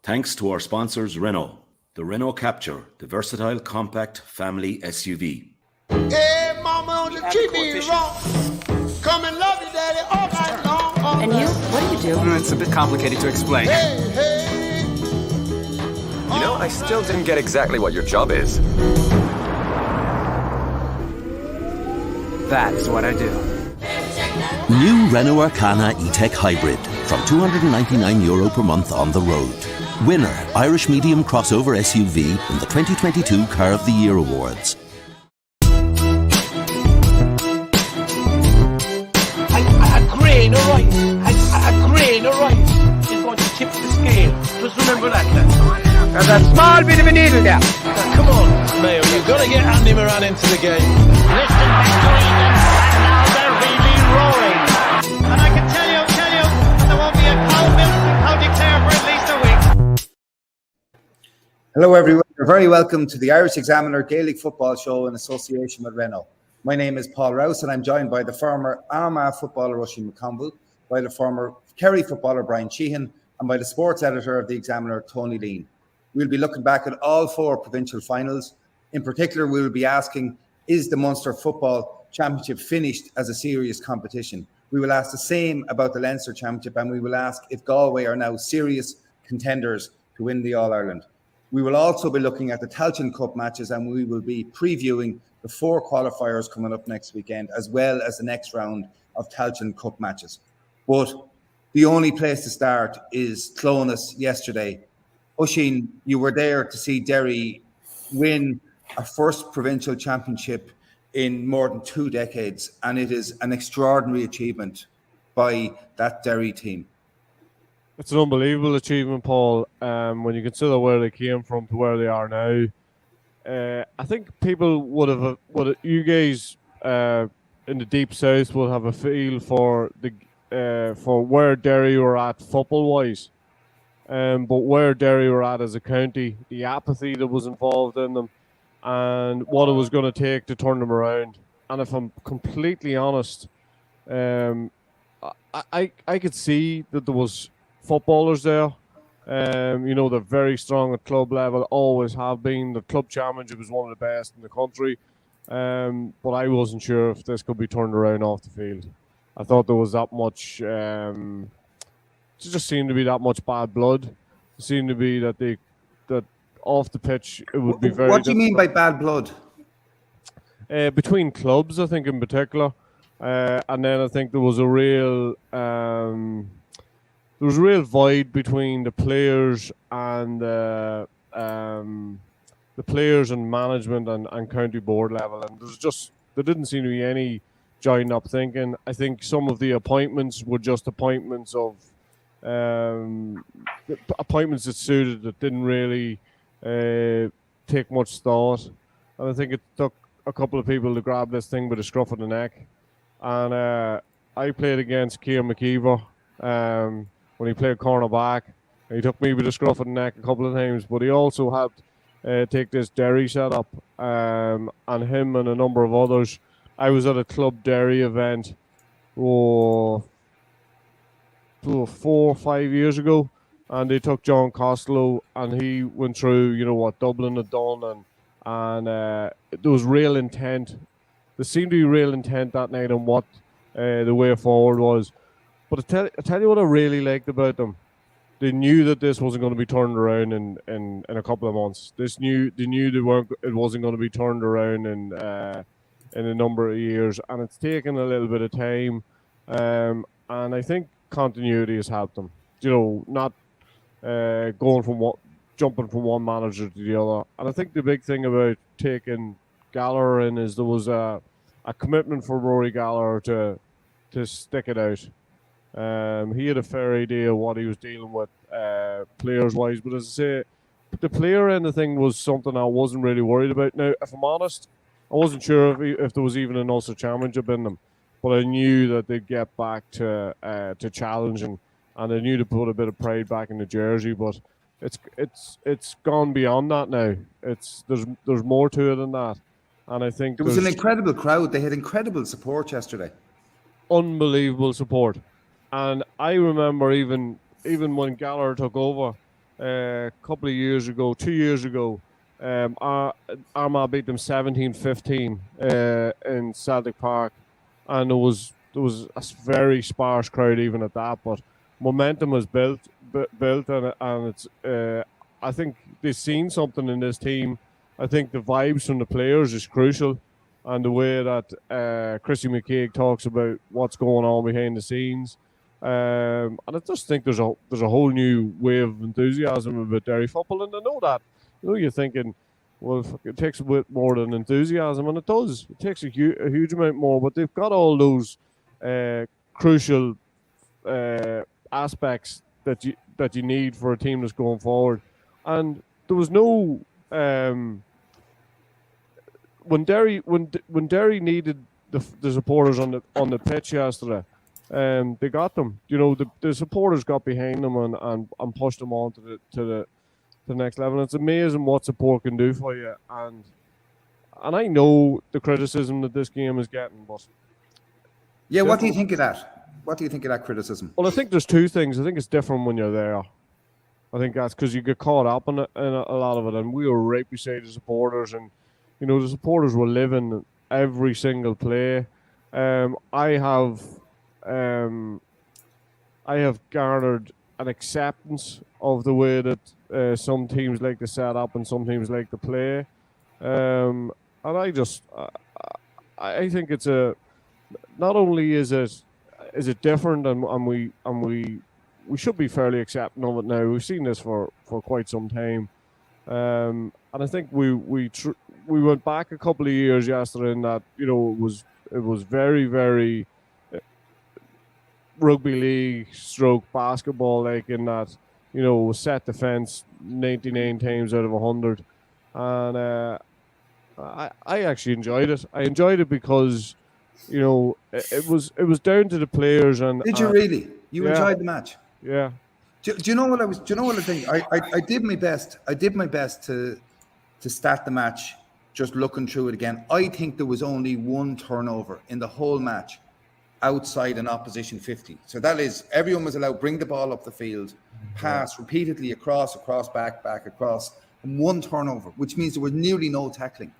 Thanks to our sponsors Renault. The Renault Capture, the versatile compact family SUV. Hey, mama, the TV wrong. Come and love you, daddy, all night long. And you? What do you do? It's a bit complicated to explain. Hey, hey. You know, I still didn't get exactly what your job is. That is what I do. New Renault Arcana E-Tech Hybrid from €299 per month on the road. Winner, Irish Medium Crossover SUV in the 2022 Car of the Year Awards. A grain of rice. A grain of rice is going to tip the scale. Just remember that, lad. There's a small bit of a needle there. Come on, Mayo, you've got to get Andy Moran into the game. Listen back to Eden, and now they're really roaring. And I can tell you, there won't be a cow milk from County Clare for at least a week. Hello everyone, you're very welcome to the Irish Examiner Gaelic Football Show in association with Renault. My name is Paul Rouse and I'm joined by the former Armagh footballer Oisín McConville, by the former Kerry footballer Bryan Sheehan and by the sports editor of the Examiner Tony Leen. We'll be looking back at all four provincial finals. In particular, we will be asking, is the Munster Football Championship finished as a serious competition? We will ask the same about the Leinster Championship and we will ask if Galway are now serious contenders to win the All-Ireland. We will also be looking at the Tailteann Cup matches and we will be previewing the four qualifiers coming up next weekend, as well as the next round of Tailteann Cup matches. But the only place to start is Clonus yesterday. Oisín, you were there to see Derry win a first provincial championship in more than 2 decades, and it is an extraordinary achievement by that Derry team. It's an unbelievable achievement, Paul, when you consider where they came from to where they are now. I think people would have you guys in the deep south will have a feel for where Derry were at football-wise. But where Derry were at as a county, the apathy that was involved in them, and what it was going to take to turn them around. And if I'm completely honest, I could see that there was footballers there. They're very strong at club level, always have been. The club championship was one of the best in the country. But I wasn't sure if this could be turned around off the field. I thought there was that much, it just seemed to be that much bad blood. It seemed to be that off the pitch it would be very What do you mean by bad blood? Between clubs, I think in particular. And then I think there was a real void between the players and the players and management and county board level, and there didn't seem to be any joined up thinking. I think some of the appointments were just appointments of appointments that suited, that didn't really take much thought, and I think it took a couple of people to grab this thing by the scruff of the neck. And I played against Ciarán McKeever when he played cornerback. He took me with the scruff of the neck a couple of times, but he also had take this Derry setup, and him and a number of others. I was at a Club Derry event 4 or 5 years ago, and they took John Costello, and he went through, what Dublin had done, and there was real intent. There seemed to be real intent that night on what the way forward was. But I tell you what I really liked about them. They knew that this wasn't going to be turned around in a couple of months. They knew it wasn't going to be turned around in a number of years, and it's taken a little bit of time. And I think continuity has helped them. Not jumping from one manager to the other. And I think the big thing about taking Gallagher in is there was a commitment for Rory Gallagher to stick it out. He had a fair idea of what he was dealing with players-wise, but as I say, the player end of the thing was something I wasn't really worried about. Now, if I'm honest, I wasn't sure if there was even an Ulster Championship in them, but I knew that they'd get back to challenging, and I knew to put a bit of pride back in the jersey. But it's gone beyond that now. There's more to it than that, and I think there was an incredible crowd. They had incredible support yesterday. Unbelievable support. And I remember even when Gallagher took over, a couple of years ago, 2 years ago. Armagh beat them 17-15 in Celtic Park, and there was a very sparse crowd even at that. But momentum was built, and it's. I think they've seen something in this team. I think the vibes from the players is crucial, and the way that Christy McCaig talks about what's going on behind the scenes. And I just think there's a whole new wave of enthusiasm about Derry football, and I know that. You're thinking, well, it takes a bit more than enthusiasm, and it does. It takes a huge amount more, but they've got all those crucial aspects that you need for a team that's going forward. And there was no when Derry needed the supporters on the pitch yesterday. They got them. The supporters got behind them and pushed them on to the next level. And it's amazing what support can do for you. And I know the criticism that this game is getting, but yeah, what do you think of that? What do you think of that criticism? Well, I think there's two things. I think it's different when you're there. I think that's because you get caught up in a lot of it, and we were right beside the supporters, and the supporters were living every single play. I have garnered an acceptance of the way that some teams like to set up and some teams like to play, and I think it's not only is it different, and we should be fairly accepting of it now. We've seen this for quite some time, and I think we went back a couple of years yesterday in that it was very, very rugby league stroke basketball, like in that set defense 99 times out of 100, and I actually enjoyed it. I enjoyed it because it was down to the players. And did you really? You enjoyed the match? Yeah. Do you know what I was? Do you know what I think? I did my best. I did my best to start the match. Just looking through it again, I think there was only one turnover in the whole match outside an opposition 50. So that is, everyone was allowed to bring the ball up the field, pass repeatedly across, back, across, and one turnover, which means there was nearly no tackling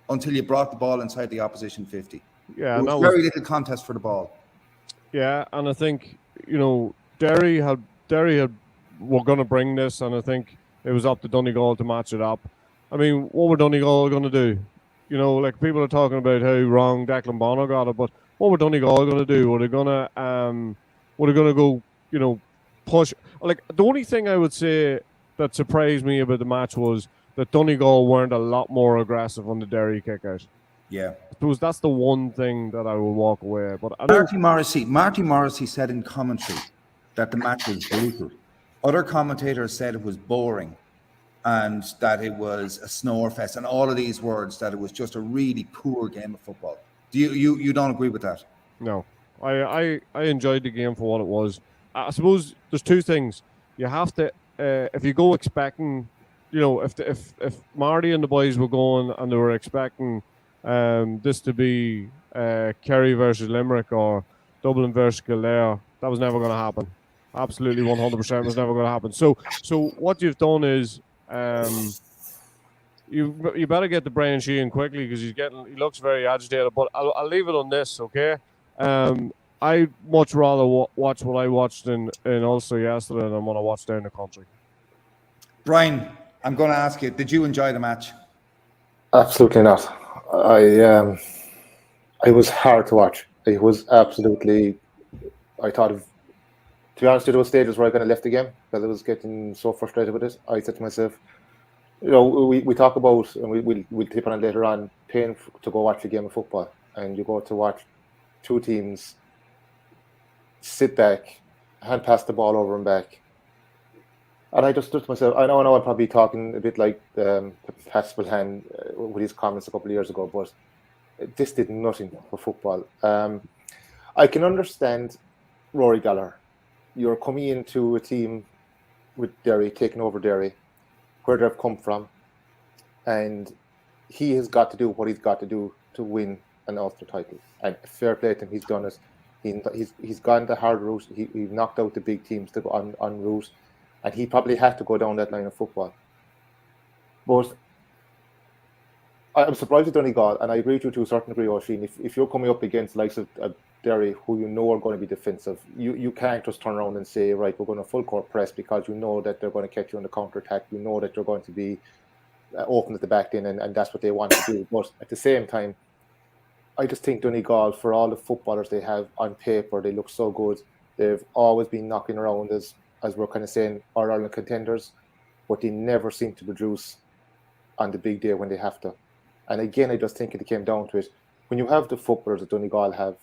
until you brought the ball inside the opposition 50. Yeah, there was very little contest for the ball. Yeah, and I think Derry had were going to bring this, and I think it was up to Donegal to match it up. I mean, what were Donegal going to do? Like people are talking about how wrong Declan Bono got it, but what were Donegal going to do? Were they going to go, push? Like the only thing I would say that surprised me about the match was that Donegal weren't a lot more aggressive on the Derry kick out. Yeah, I suppose that's the one thing that I will walk away. But Marty Morrissey said in commentary that the match was brutal. Other commentators said it was boring, and that it was a snore fest, and all of these words, that it was just a really poor game of football. Do you don't agree with that? No, I enjoyed the game for what it was. I suppose there's two things. You have to, if you go expecting, if Marty and the boys were going and they were expecting this to be Kerry versus Limerick or Dublin versus Kildare, that was never going to happen. Absolutely 100% was never going to happen. So what you've done is you better get to Bryan Sheehan quickly because he looks very agitated. But I'll leave it on this, okay? I much rather watch what I watched in Ulster yesterday than what I watched down the country. Brian, I'm going to ask you: did you enjoy the match? Absolutely not. It was hard to watch. It was absolutely. I thought of. To be honest, there were stages where I kind of left the game because I was getting so frustrated with it. I said to myself, we talk about, and we'll tip on it later on, paying to go watch a game of football, and you go to watch two teams sit back, hand pass the ball over and back. And I just stood to myself, I know I'm probably talking a bit like Pat Spillane with his comments a couple of years ago, but this did nothing for football. I can understand Rory Gallagher. You're coming into a team with Derry, taking over Derry, where they've come from, and he has got to do what he's got to do to win an Ulster title. And fair play to him, he's done it. He's gone the hard route. He knocked out the big teams to go on route. and he probably had to go down that line of football. But I'm surprised at Donegal, and I agree with you to a certain degree, Oisín. If you're coming up against likes of Derry, who you know are going to be defensive, you can't just turn around and say, right, we're going to full court press, because you know that they're going to catch you on the counter attack. You know that you're going to be open at the back end, and that's what they want to do. But at the same time, I just think Donegal, for all the footballers they have on paper, they look so good. They've always been knocking around as we're kind of saying, our Ireland contenders, but they never seem to produce on the big day when they have to. And again, I just think it came down to it. When you have the footballers that Donegal have,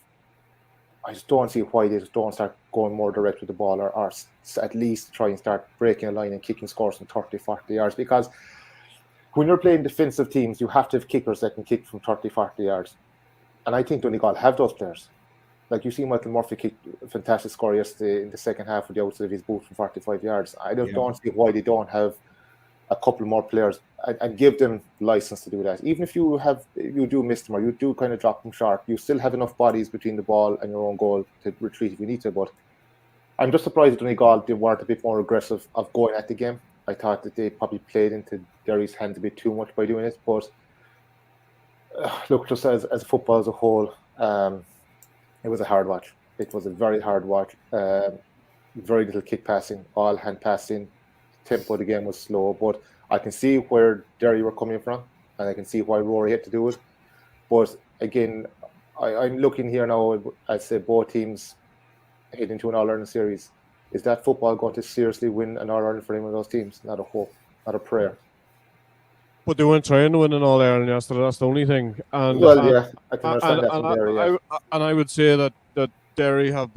I just don't see why they just don't start going more direct with the ball, or at least try and start breaking a line and kicking scores from 30, 40 yards. Because when you're playing defensive teams, you have to have kickers that can kick from 30, 40 yards. And I think Donegal have those players. Like, you see Michael Murphy kicked a fantastic score yesterday in the second half with the outside of his boot from 45 yards. I just don't see why they don't have a couple more players and give them license to do that. Even if you do miss them, or you do kind of drop them short, you still have enough bodies between the ball and your own goal to retreat if you need to. But I'm just surprised that Donegal, they weren't a bit more aggressive of going at the game. I thought that they probably played into Derry's hands a bit too much by doing it. But look, just as football as a whole, it was a hard watch. It was a very hard watch. Very little kick passing, all hand passing. Tempo of the game was slow, but I can see where Derry were coming from, and I can see why Rory had to do it. But again, I'm looking here now. I'd say both teams heading to an All-Ireland series. Is that football going to seriously win an All-Ireland for any of those teams? Not a hope, not a prayer. But they weren't trying to win an All-Ireland yesterday. That's the only thing. And, I can understand that from Derry. And I would say that Derry have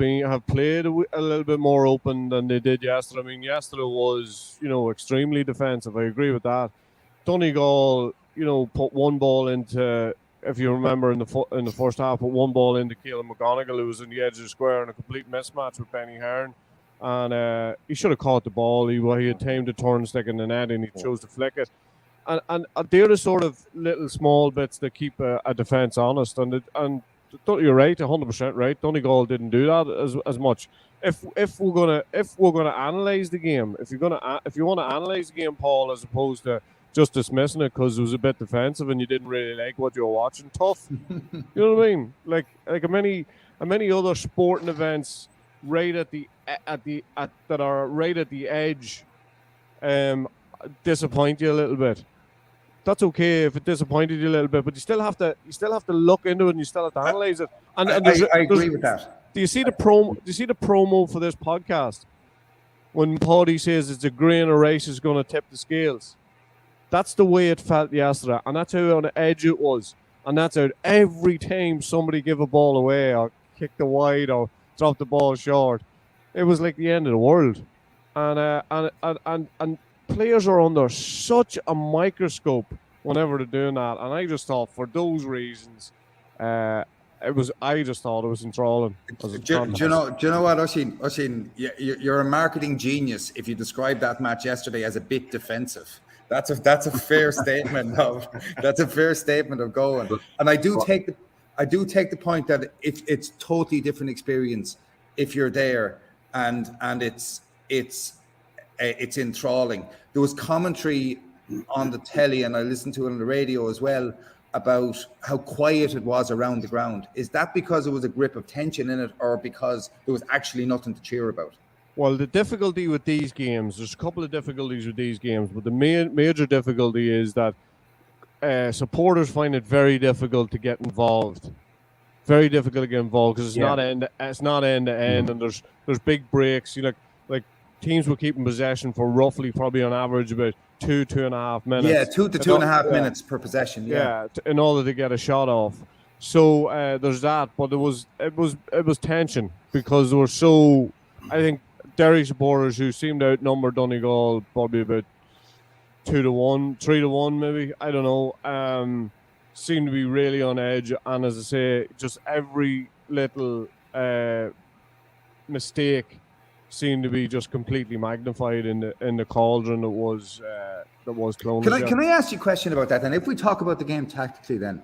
played a little bit more open than they did yesterday. I mean, yesterday was, extremely defensive. I agree with that. Donegal, put one ball into, if you remember in the first half, put one ball into Keelan McGonigal, who was in the edge of the square in a complete mismatch with Benny Hearn. And he should have caught the ball. He had timed the turn stick in the net, and he chose to flick it. And they're the sort of little small bits that keep a defence honest. And you're right, 100% right. Donegal didn't do that as much. If we're gonna analyse the game, if you want to analyse the game, Paul, as opposed to just dismissing it because it was a bit defensive and you didn't really like what you were watching, tough. You know what I mean? Like many other sporting events, right at the edge, disappoint you a little bit. That's okay if it disappointed you a little bit, but you still have to look into it and you still have to analyze it. And I agree with that. Do you see the promo for this podcast? When Paddy says it's a grain of rice is going to tip the scales, that's the way it felt yesterday, and that's how on the edge it was, and that's how every time somebody give a ball away or kick the wide or drop the ball short, it was like the end of the world, and players are under such a microscope whenever they're doing that, and I just thought for those reasons, I just thought it was enthralling. Do you know what, Oisín, you're a marketing genius if you describe that match yesterday as a bit defensive. That's a fair statement of going. And I do take the point that if it's totally different experience if you're there and it's enthralling. There was commentary on the telly, and I listened to it on the radio as well, about how quiet it was around the ground. Is that because there was a grip of tension in it, or because there was actually nothing to cheer about? Well, the difficulty with these games, there's a couple of difficulties with these games, but the major difficulty is that supporters find it very difficult to get involved. Very difficult to get involved because it's not end to end, and there's big breaks. Like teams were keeping possession for roughly, probably on average, about 2.5 minutes. Yeah, 2 to 2.5 minutes per possession. Yeah, in order to get a shot off. So there's that, but it was tension because there were so. I think Derry supporters who seemed to outnumber Donegal probably about 2-1, 3-1 maybe. I don't know. Seemed to be really on edge, and as I say, just every little mistake seemed to be just completely magnified in the cauldron that was Clonus. Can I ask you a question about that? And if we talk about the game tactically, then,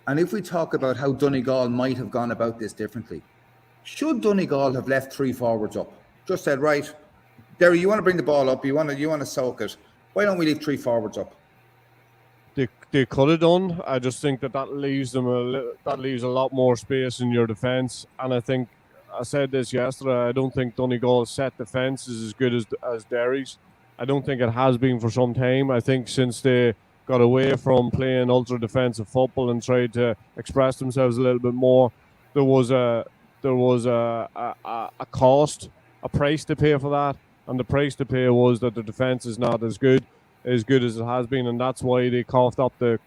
and if we talk about how Donegal might have gone about this differently, should Donegal have left 3 forwards up? Just said, right, Derry, you want to bring the ball up, you want to soak it. Why don't we leave 3 forwards up? They could have done. I just think that leaves them that leaves a lot more space in your defence. And I think I said this yesterday. I don't think Donegal's set defence is as good as Derry's. I don't think it has been for some time. I think since they got away from playing ultra defensive football and tried to express themselves a little bit more, there was a cost, a price to pay for that, and the price to pay was that the defence is not as good as it has been, and that's why they coughed up the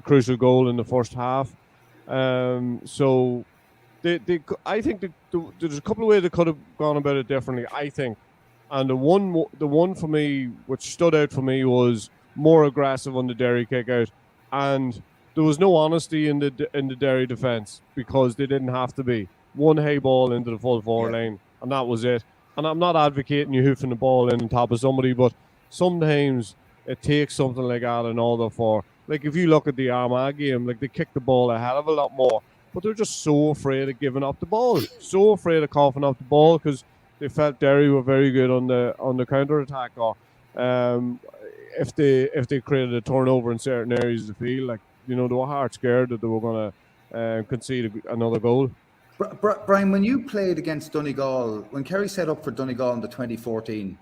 crucial goal in the first half. So I think there's a couple of ways they could have gone about it differently, I think. And the one for me which stood out for me was more aggressive on the Derry kick out, and there was no honesty in the Derry defence because they didn't have to be. One high ball into the full forward line, and that was it. And I'm not advocating you hoofing the ball in on top of somebody, but sometimes it takes something like that in order for, like, if you look at the Armagh game, like, they kick the ball a hell of a lot more, but they're just so afraid of giving up the ball, so afraid of coughing up the ball because they felt Derry were very good on the counter attack, or if they created a turnover in certain areas of the field, like, you know, they were hard scared that they were going to concede another goal. Brian, when you played against Donegal, when Kerry set up for Donegal in the 2014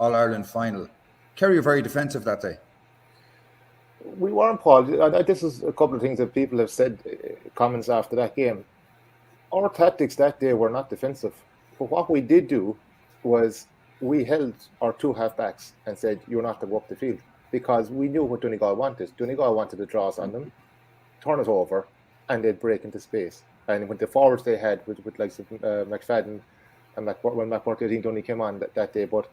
All-Ireland final, Kerry were very defensive that day. We weren't, Paul. This is a couple of things that people have said, comments after that game. Our tactics that day were not defensive. But what we did do was we held our 2 half-backs and said, you're not to go up the field. Because we knew what Donegal wanted. Donegal wanted to draw us on them, turn it over, and they'd break into space. And with the forwards they had, with like McFadden and when McMurtry only came on that day, but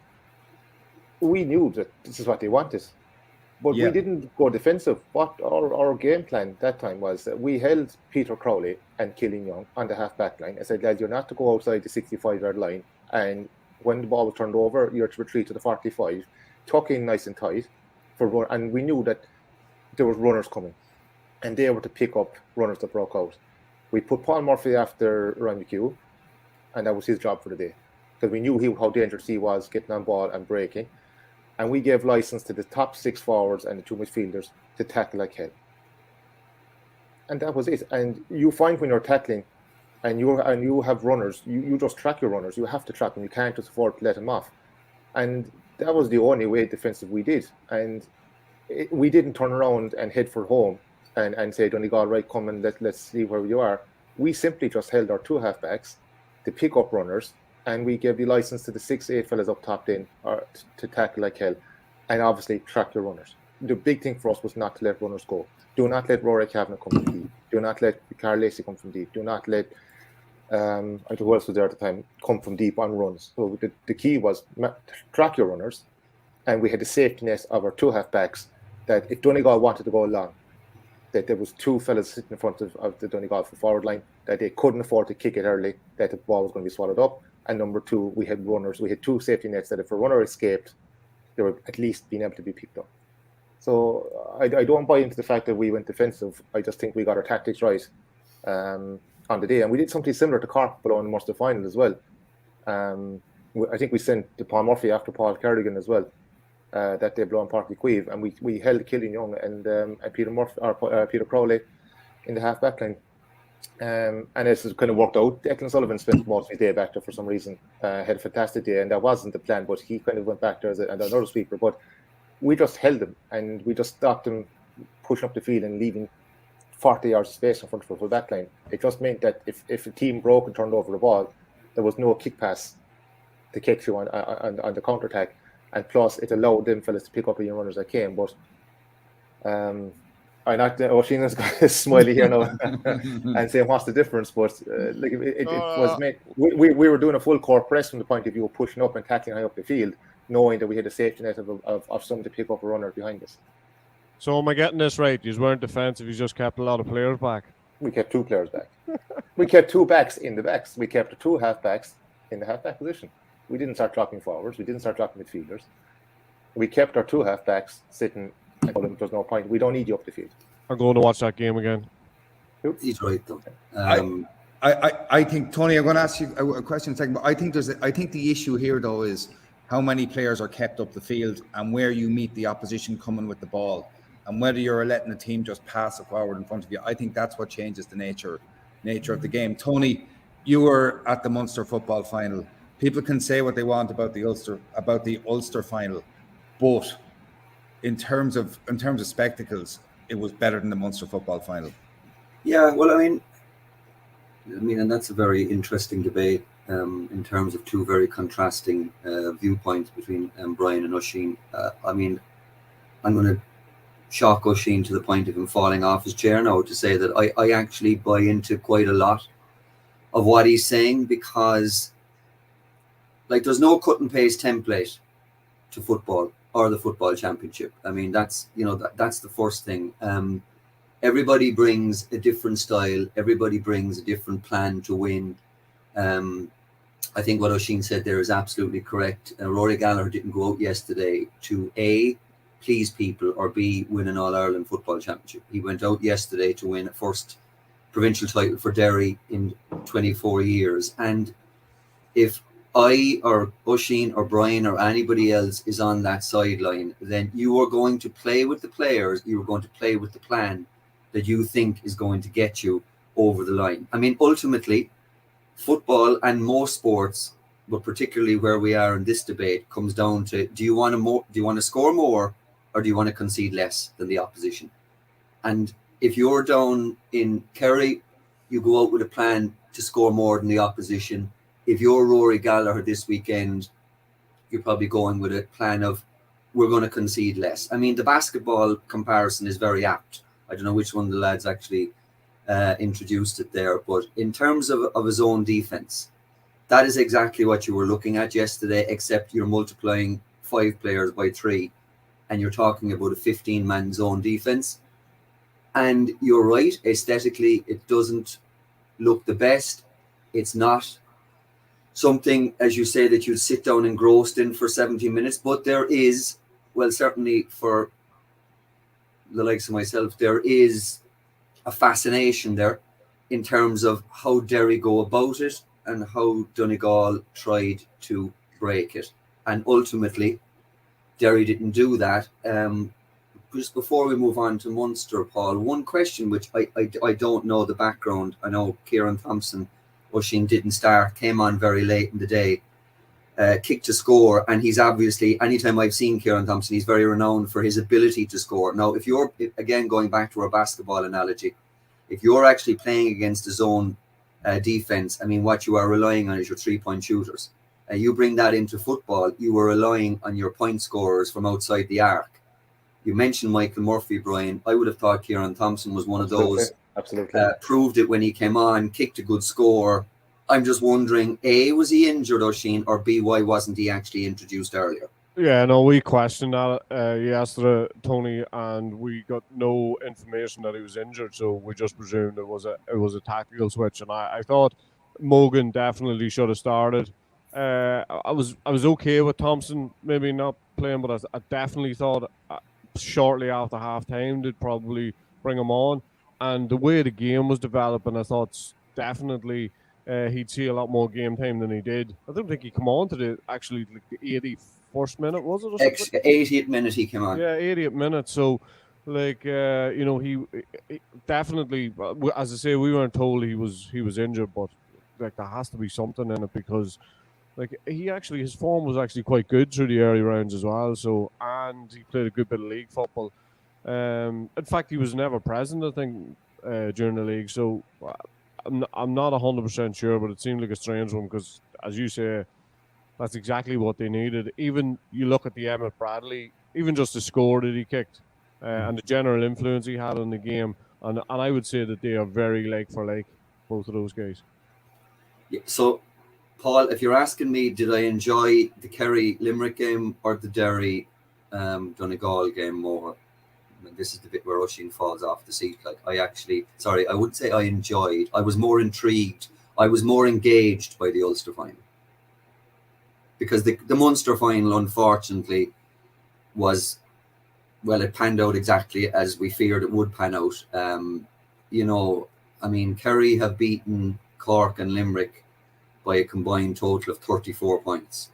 we knew that this is what they wanted. But we didn't go defensive. What our game plan that time was that we held Peter Crowley and Killian Young on the half-back line and said, lads, you're not to go outside the 65-yard line. And when the ball was turned over, you're to retreat to the 45, tuck in nice and tight. And we knew that there was runners coming. And they were to pick up runners that broke out. We put Paul Murphy after Ryan McHugh, and that was his job for the day. Because we knew how dangerous he was getting on ball and breaking. And we gave license to the top 6 forwards and the 2 midfielders to tackle like hell. And that was it. And you find when you're tackling and you have runners, you just track your runners. You have to track them. You can't just afford to let them off. And that was the only way defensive we did. And we didn't turn around and head for home and say, Donegal, right, come and let's see where you are. We simply just held our 2 half-backs to pick up runners, and we gave the license to the 6-8 fellas up top then to tackle like hell, and obviously track your runners. The big thing for us was not to let runners go. Do not let Rory Kavanagh come from deep. Do not let Carl Lacey come from deep. Do not let, I don't know who else was there at the time, come from deep on runs. So the key was track your runners, and we had the safety net of our 2 half-backs that if Donegal wanted to go long, that there was 2 fellas sitting in front of the Donegal forward line, that they couldn't afford to kick it early, that the ball was going to be swallowed up. And number 2, we had runners. We had 2 safety nets that if a runner escaped, they were at least being able to be picked up. So I don't buy into the fact that we went defensive. I just think we got our tactics right on the day. And we did something similar to Cork below in the Munster final as well. I think we sent to Paul Murphy after Paul Kerrigan as well. That day below in Parky Queeve, and we held Killian Young and Peter Murphy or Peter Crowley in the half-back line, and it's kind of worked out. Declan Sullivan spent most of his day back there for some reason, had a fantastic day, and that wasn't the plan, but he kind of went back there as another sweeper. But we just held him, and we just stopped him pushing up the field and leaving 40 yards of space in front of the back line. It just meant that if a team broke and turned over the ball, there was no kick pass to catch you on the counter attack. And plus, it allowed them fellas to pick up the young runners that came. But Oisín's got a smiley here now and saying, what's the difference? But it was made. We were doing a full court press from the point of view of pushing up and tackling high up the field, knowing that we had a safety net of someone to pick up a runner behind us. So am I getting this right? You weren't defensive, you just kept a lot of players back. We kept 2 players back. We kept 2 backs in the backs. We kept the 2 half-backs in the half-back position. We didn't start dropping forwards. We didn't start dropping midfielders. We kept our 2 half-backs sitting and told them there's no point. We don't need you up the field. I'm going to watch that game again. He's right, though. I think, Tony, I'm going to ask you a question in a second, but I think the issue here, though, is how many players are kept up the field, and where you meet the opposition coming with the ball, and whether you're letting a team just pass it forward in front of you. I think that's what changes the nature of the game. Tony, you were at the Munster football final. People can say what they want about the Ulster final, but in terms of spectacles, it was better than the Munster football final. Yeah, well, I mean, and that's a very interesting debate in terms of two very contrasting viewpoints between Bryan and Oisín. I mean, I'm going to shock Oisín to the point of him falling off his chair now to say that I actually buy into quite a lot of what he's saying, because like there's no cut and paste template to football or the football championship. I mean, that's that's the first thing. Everybody brings a different style. Everybody brings a different plan to win. I think what Oisín said there is absolutely correct. Rory Gallagher didn't go out yesterday to A, please people, or B, win an All-Ireland football championship. He went out yesterday to win a first provincial title for Derry in 24 years. And if I or Oisín or Bryan or anybody else is on that sideline, then you are going to play with the players, you are going to play with the plan that you think is going to get you over the line. I mean, ultimately, football and most sports, but particularly where we are in this debate, comes down to do you want to score more, or do you want to concede less than the opposition? And if you're down in Kerry, you go out with a plan to score more than the opposition. If you're Rory Gallagher this weekend, you're probably going with a plan of we're going to concede less. I mean, the basketball comparison is very apt. I don't know which one of the lads actually introduced it there, but in terms of his own defense, that is exactly what you were looking at yesterday, except you're multiplying 5 players by 3 and you're talking about a 15-man zone defense. And you're right, aesthetically, it doesn't look the best. It's not something, as you say, that you'd sit down engrossed in for 70 minutes, but there is, well, certainly for the likes of myself, there is a fascination there in terms of how Derry go about it and how Donegal tried to break it. And ultimately, Derry didn't do that. Just before we move on to Munster, Paul, one question which I don't know the background. I know Kieran Thompson, Oisín didn't start, came on very late in the day, kicked to score, and he's obviously, anytime I've seen Kieran Thompson, he's very renowned for his ability to score. Now, if you're, again, going back to our basketball analogy, if you're actually playing against a zone defense, I mean, what you are relying on is your 3-point shooters. And you bring that into football, you are relying on your point scorers from outside the arc. You mentioned Michael Murphy, Bryan. I would have thought Kieran Thompson was one of those. Absolutely. Proved it when he came on, kicked a good score. I'm just wondering, A, was he injured, Oisín, or B, why wasn't he actually introduced earlier? Yeah, no, we questioned that yesterday, Tony, and we got no information that he was injured, so we just presumed it was a tactical switch. And I thought Mogan definitely should have started. I was okay with Thompson maybe not playing, but I definitely thought shortly after half time they'd probably bring him on. And the way the game was developing, I thought definitely he'd see a lot more game time than he did. I don't think he came on to the 81st minute, was it? Or 80th minute he came on. Yeah, 80th minute. So, he definitely, as I say, we weren't told he was injured, but like there has to be something in it, because his form was actually quite good through the early rounds as well. So, and he played a good bit of league football. In fact, he was never present, I think, during the league. So I'm not 100% sure, but it seemed like a strange one, because, as you say, that's exactly what they needed. Even you look at the Emmett Bradley, even just the score that he kicked and the general influence he had on the game, and I would say that they are very like for like, both of those guys. Yeah, so, Paul, if you're asking me, did I enjoy the Kerry Limerick game or the Derry Donegal game more? I mean, this is the bit where Oisín falls off the seat. I wouldn't say I enjoyed. I was more intrigued. I was more engaged by the Ulster final. Because the Munster final, unfortunately, was, well, it panned out exactly as we feared it would pan out. Kerry have beaten Cork and Limerick by a combined total of 34 points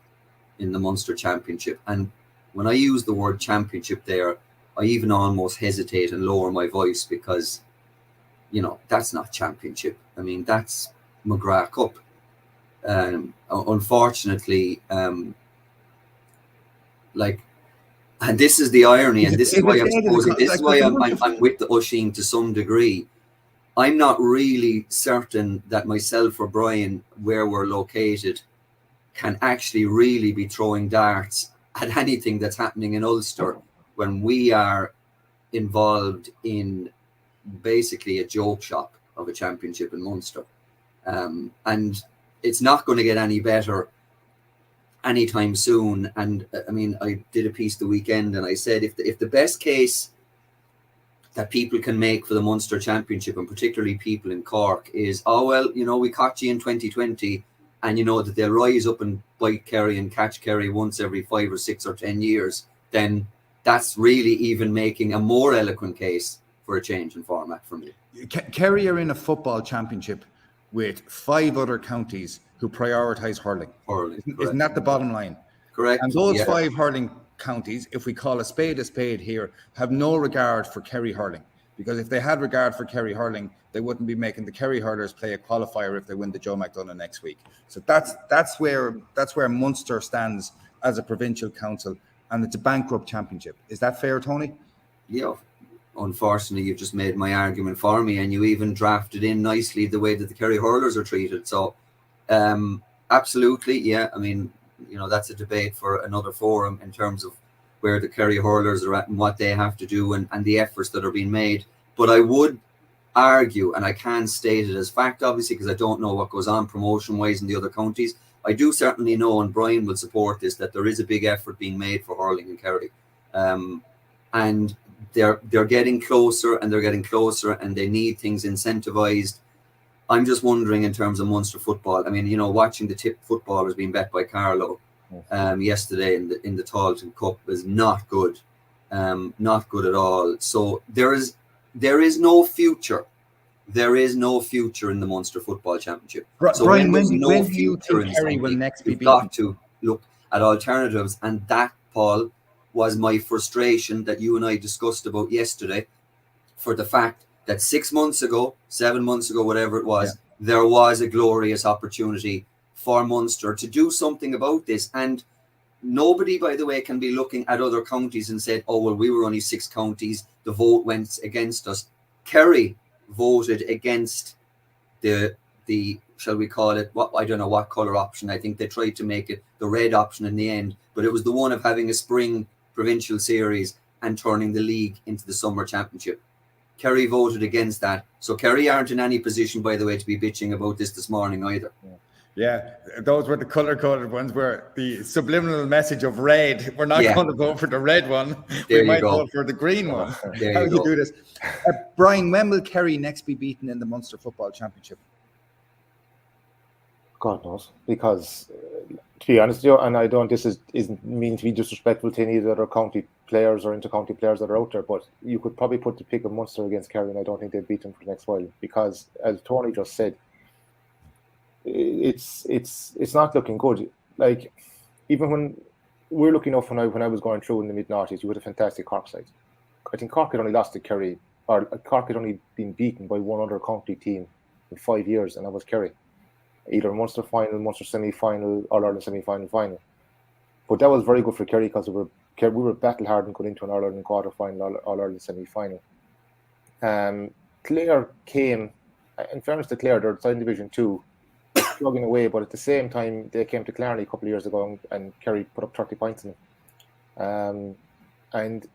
in the Munster Championship. And when I use the word championship there, I even almost hesitate and lower my voice because, you know, that's not championship. I mean, that's McGrath Cup. Unfortunately, and this is the irony, and this is why I'm with the Oisín to some degree. I'm not really certain that myself or Bryan, where we're located, can actually really be throwing darts at anything that's happening in Ulster when we are involved in basically a joke shop of a championship in Munster. And it's not going to get any better anytime soon. And I mean, I did a piece the weekend and I said, if the best case that people can make for the Munster Championship, and particularly people in Cork, is, oh, well, you know, we caught you in 2020, and you know that they'll rise up and bite Kerry and catch Kerry once every 5 or 6 or 10 years, then that's really even making a more eloquent case for a change in format for me. Kerry are in a football championship with 5 other counties who prioritise hurling. Isn't that the bottom line? Correct. And those 5 hurling counties, if we call a spade here, have no regard for Kerry hurling. Because if they had regard for Kerry hurling, they wouldn't be making the Kerry hurlers play a qualifier if they win the Joe McDonagh next week. So that's where Munster stands as a provincial council, and it's a bankrupt championship. Is that fair, Tony? Yeah. Unfortunately, you've just made my argument for me, and you even drafted in nicely the way that the Kerry hurlers are treated. So, absolutely, yeah. I mean, you know, that's a debate for another forum in terms of where the Kerry hurlers are at and what they have to do and the efforts that are being made. But I would argue, and I can't state it as fact, obviously, because I don't know what goes on promotion-wise in the other counties. I do certainly know, and Bryan will support this, that there is a big effort being made for hurling in Kerry. And they're getting closer, and and they need things incentivised. I'm just wondering in terms of Munster football. I mean, you know, watching the tip footballers being bet by Carlow yesterday in the Tailteann Cup was not good, not good at all. So there is no future. There is no future in the Munster Football Championship. So Bryan, when do you think Kerry will next be beaten? You've got to look at alternatives, and that, Paul, was my frustration that you and I discussed about yesterday, for the fact that 6 months ago, 7 months ago, whatever it was, there was a glorious opportunity for Munster to do something about this. And nobody, by the way, can be looking at other counties and said, oh, well, we were only 6 counties. The vote went against us. Kerry voted against the shall we call it, what, I don't know what colour option. I think they tried to make it the red option in the end, but it was the one of having a spring provincial series and turning the league into the summer championship. Kerry voted against that. So Kerry aren't in any position, by the way, to be bitching about this morning either. Yeah, those were the colour-coded ones, where the subliminal message of red, we're not going to vote for the red one. We might vote for the green one. How do you do this? Bryan, when will Kerry next be beaten in the Munster Football Championship? God knows, because to be honest with you, and I don't, this isn't mean to be disrespectful to any of the other county players or inter-county players that are out there, but you could probably put the pick of Munster against Kerry, and I don't think they'd beat them for the next while, because as Tony just said, it's not looking good. Like, even when we're looking up, when I was going through in the mid-noughties, you had a fantastic Cork side. I think Cork had only lost to Kerry, or Cork had only been beaten by one other county team in 5 years, and that was Kerry. Either Munster final, Munster semi-final, All-Ireland semi-final, final. But that was very good for Kerry, because we were battle hard and got into an All-Ireland quarter-final, All-Ireland semi-final. Clare came, in fairness to Clare, they're inside Division 2, slugging away, but at the same time, they came to Clarny a couple of years ago and Kerry put up 30 points in them. And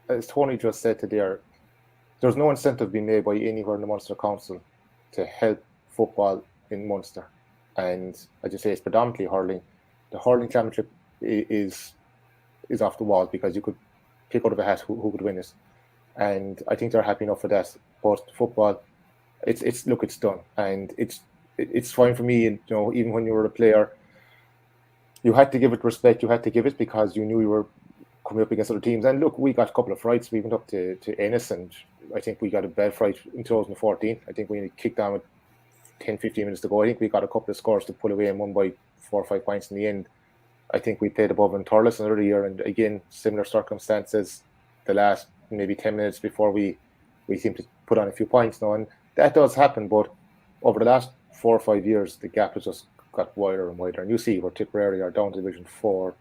as Tony just said there's no incentive being made by anywhere in the Munster Council to help football in Munster. And as you say, it's predominantly hurling. The hurling championship is off the walls, because you could pick out of a hat who could win it. And I think they're happy enough for that. But football, it's done. And it's fine for me. And, you know, even when you were a player, you had to give it respect. You had to give it, because you knew you were coming up against other teams. And look, we got a couple of frights. We went up to Ennis, and I think we got a bad fright in 2014. I think we kicked down with 10-15 minutes to go. I think we got a couple of scores to pull away and won by 4 or 5 points in the end. I think we played above in Thurles another year, and again, similar circumstances. The last maybe 10 minutes before we seem to put on a few points now, and that does happen. But over the last 4 or 5 years, the gap has just got wider and wider. And you see where Tipperary are down to Division 4,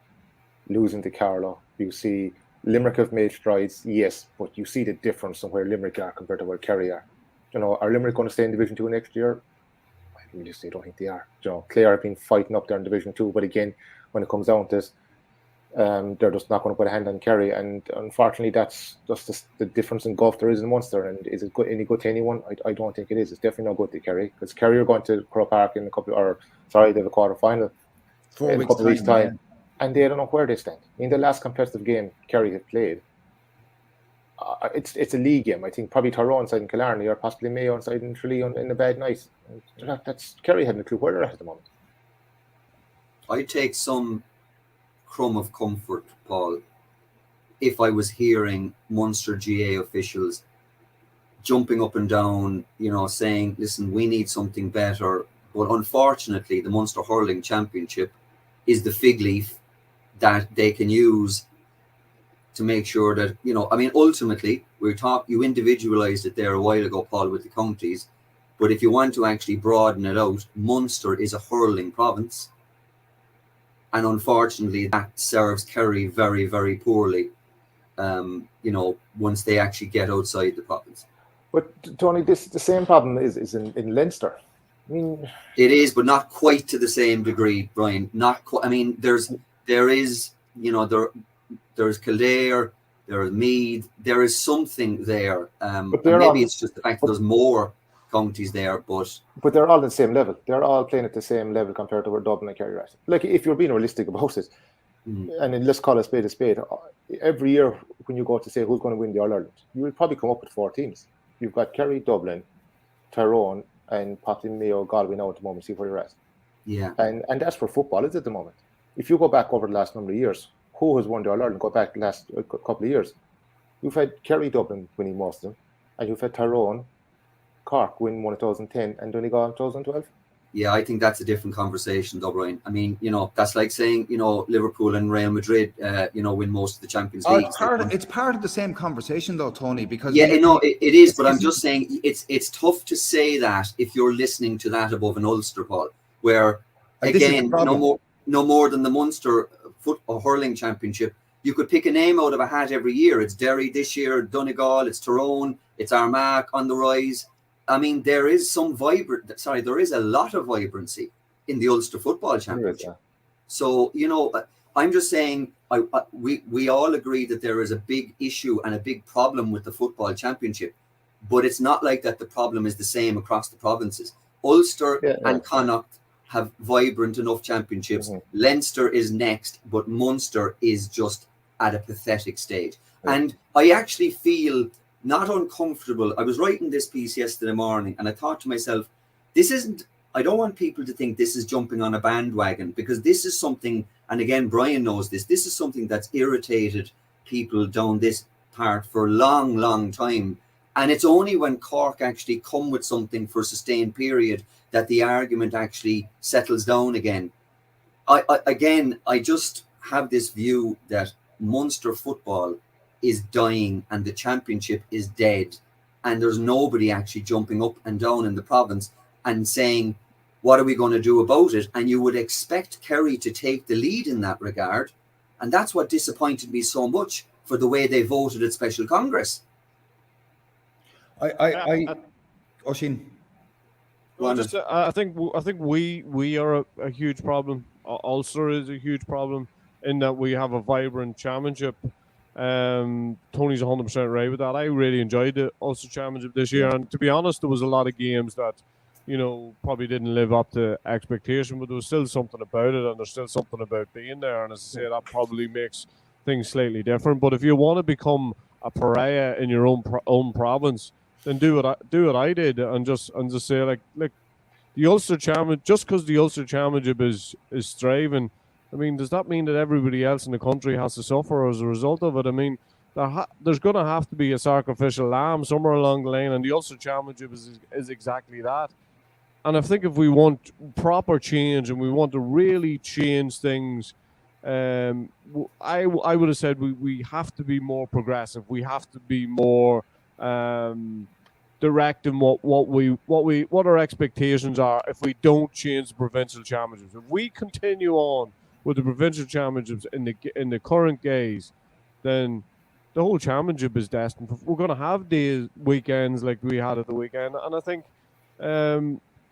losing to Carlow. You see Limerick have made strides, yes, but you see the difference from where Limerick are compared to where Kerry are. You know, are Limerick going to stay in Division 2 next year? I really just don't think they are. You know, Clare have been fighting up there in Division 2, but again, when it comes down to this, they're just not going to put a hand on Kerry, and unfortunately, that's just the difference in golf there is in Munster. And is it good, any good to anyone? I don't think it is. It's definitely not good to Kerry, because Kerry are going to Crow Park in they have a quarter final in a couple of weeks' time, and they don't know where they stand. In the last competitive game Kerry have played, it's a league game. I think probably Tyrone side in Killarney or possibly Mayo side in Tralee in a bad night. That's Kerry hadn't a clue where they're at the moment. I take some crumb of comfort, Paul, if I was hearing Munster GA officials jumping up and down, you know, saying, listen, we need something better. But unfortunately, the Munster Hurling Championship is the fig leaf that they can use to make sure that, you know, I mean, ultimately, you individualised it there a while ago, Paul, with the counties. But if you want to actually broaden it out, Munster is a hurling province. And unfortunately, that serves Kerry very, very poorly, you know, once they actually get outside the province. But, Tony, the same problem is in Leinster. I mean, it is, but not quite to the same degree, Brian. Not quite. I mean, there is, you know, there's Kildare, there's Meath, there is something there. But maybe it's just the fact that there's more counties there, but they're all at the same level. They're all playing at the same level compared to where Dublin and Kerry are at. Like, if you're being realistic about it, and then let's call a spade a spade. Every year when you go to say who's going to win the All-Ireland, you will probably come up with 4 teams. You've got Kerry, Dublin, Tyrone, and possibly Mayo, Galway now at the moment. See where you're at. Yeah. And that's where football is at the moment. If you go back over the last number of years, who has won the All-Ireland? Go back the last couple of years. You've had Kerry, Dublin winning most of them, and you've had Tyrone, Cork win one in 2010 and Donegal in 2012. Yeah, I think that's a different conversation, though, Brian. I mean, you know, that's like saying, you know, Liverpool and Real Madrid, you know, win most of the Champions League. It's part of the same conversation, though, Tony. Because it is. But I'm just saying, it's tough to say that if you're listening to that above an Ulster, Paul, where again, no more than the Munster hurling championship, you could pick a name out of a hat every year. It's Derry this year, Donegal, it's Tyrone, it's Armagh on the rise. I mean, there is a lot of vibrancy in the Ulster Football Championship. So, you know, I'm just saying, we all agree that there is a big issue and a big problem with the Football Championship, but it's not like that the problem is the same across the provinces. Ulster and Connacht have vibrant enough championships. Leinster is next, but Munster is just at a pathetic stage. And I actually feel not uncomfortable. I was writing this piece yesterday morning and I thought to myself, I don't want people to think this is jumping on a bandwagon, because this is something, and again, Brian knows this is something that's irritated people down this part for a long, long time. And it's only when Cork actually come with something for a sustained period that the argument actually settles down again. I just have this view that Munster football is dying and the championship is dead, and there's nobody actually jumping up and down in the province and saying, what are we going to do about it? And you would expect Kerry to take the lead in that regard, and that's what disappointed me so much for the way they voted at Special Congress. Oisín. I think we are a huge problem. Ulster is a huge problem in that we have a vibrant championship. Tony's 100% right with that. I really enjoyed the Ulster Championship this year, and to be honest, there was a lot of games that, you know, probably didn't live up to expectation, but there was still something about it, and there's still something about being there. And as I say, that probably makes things slightly different. But if you want to become a pariah in your own province, then do what I did, and just say like the Ulster Championship. Just because the Ulster Championship is thriving, I mean, does that mean that everybody else in the country has to suffer as a result of it? I mean, there's going to have to be a sacrificial lamb somewhere along the line, and the Ulster Championship is exactly that. And I think if we want proper change and we want to really change things I would have said we have to be more progressive. We have to be more direct in what our expectations are. If we don't change the provincial championships, if we continue on with the provincial championships in the current gaze, then the whole championship is destined. We're going to have weekends like we had at the weekend, and I think,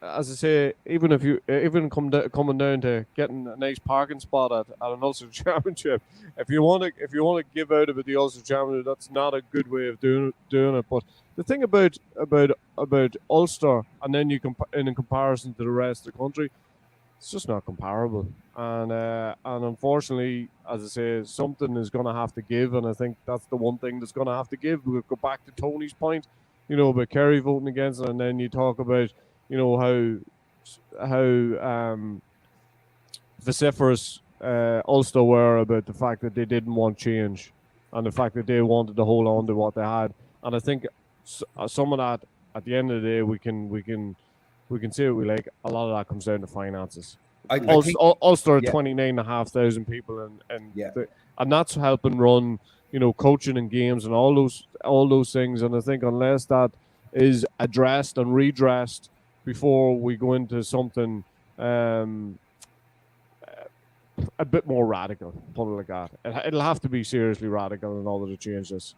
as I say, even coming down to getting a nice parking spot at an Ulster Championship, if you want to give out about the Ulster Championship, that's not a good way of doing it. But the thing about Ulster, and then in comparison to the rest of the country, it's just not comparable. And unfortunately, as I say, something is going to have to give, and I think that's the one thing that's going to have to give. We'll go back to Tony's point, about Kerry voting against it, and then you talk about, how vociferous Ulster were about the fact that they didn't want change, and the fact that they wanted to hold on to what they had. And I think some of that, at the end of the day, we can say what we like. A lot of that comes down to finances. Ulster are 29,500 people, and that's helping run, coaching and games and all those things. And I think unless that is addressed and redressed before we go into something a bit more radical, put it like that, it'll have to be seriously radical in order to change this.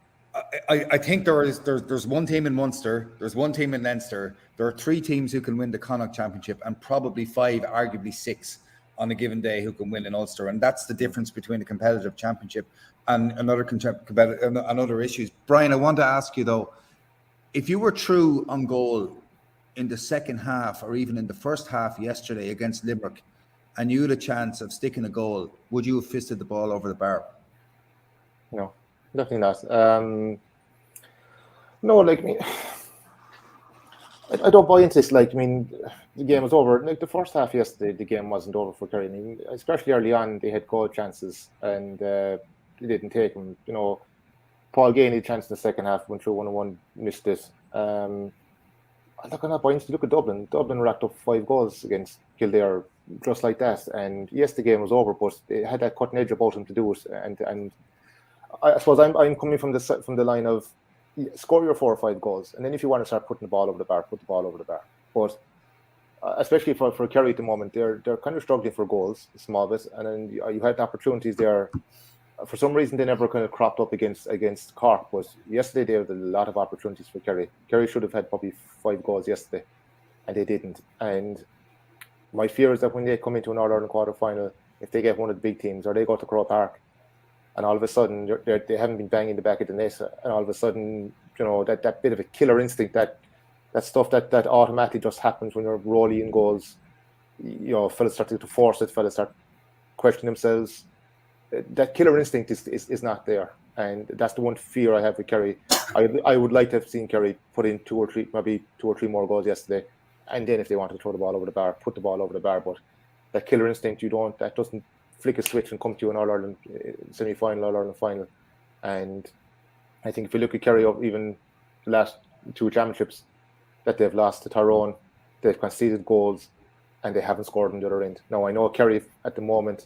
I think there's one team in Munster, there's one team in Leinster, there are 3 teams who can win the Connacht Championship, and probably 5, arguably 6 on a given day who can win in Ulster, and that's the difference between a competitive championship and other issues. Brian, I want to ask you though, if you were true on goal in the second half or even in the first half yesterday against Limerick, and you had a chance of sticking a goal, would you have fisted the ball over the bar? No. Definitely not. No, like me, I don't buy into this. Like, I mean, the game was over. Like the first half yesterday, the game wasn't over for Kerry. I mean, especially early on, they had goal chances and they didn't take them. Paul Gainey had a chance in the second half, went through 1-1, missed it. I'm not buying into. Look at Dublin. Dublin racked up 5 goals against Kildare just like that. And yes, the game was over, but they had that cutting edge about them to do it. And I suppose I'm coming from the line of score your 4 or 5 goals, and then if you want to start putting the ball over the bar, put the ball over the bar. But especially for Kerry at the moment, they're kind of struggling for goals, a small bit, and then you had opportunities there. For some reason, they never kind of cropped up against Cork. But yesterday, they had a lot of opportunities for Kerry. Kerry should have had probably 5 goals yesterday, and they didn't. And my fear is that when they come into an All-Ireland quarter-final, if they get one of the big teams, or they go to Croke Park, and all of a sudden they haven't been banging the back of the net, and all of a sudden, that bit of a killer instinct, that stuff that automatically just happens when you're rolling in goals. Fellas start to force it, fellas start questioning themselves. That killer instinct is not there, and that's the one fear I have with Kerry. I would like to have seen Kerry put in 2 or 3, maybe 2 or 3 more goals yesterday, and then if they want to throw the ball over the bar, put the ball over the bar. But that killer instinct, that doesn't flick a switch and come to an All-Ireland semi-final, All-Ireland final. And I think if you look at Kerry, even the last 2 championships that they've lost to Tyrone, they've conceded goals and they haven't scored on the other end. Now, I know Kerry at the moment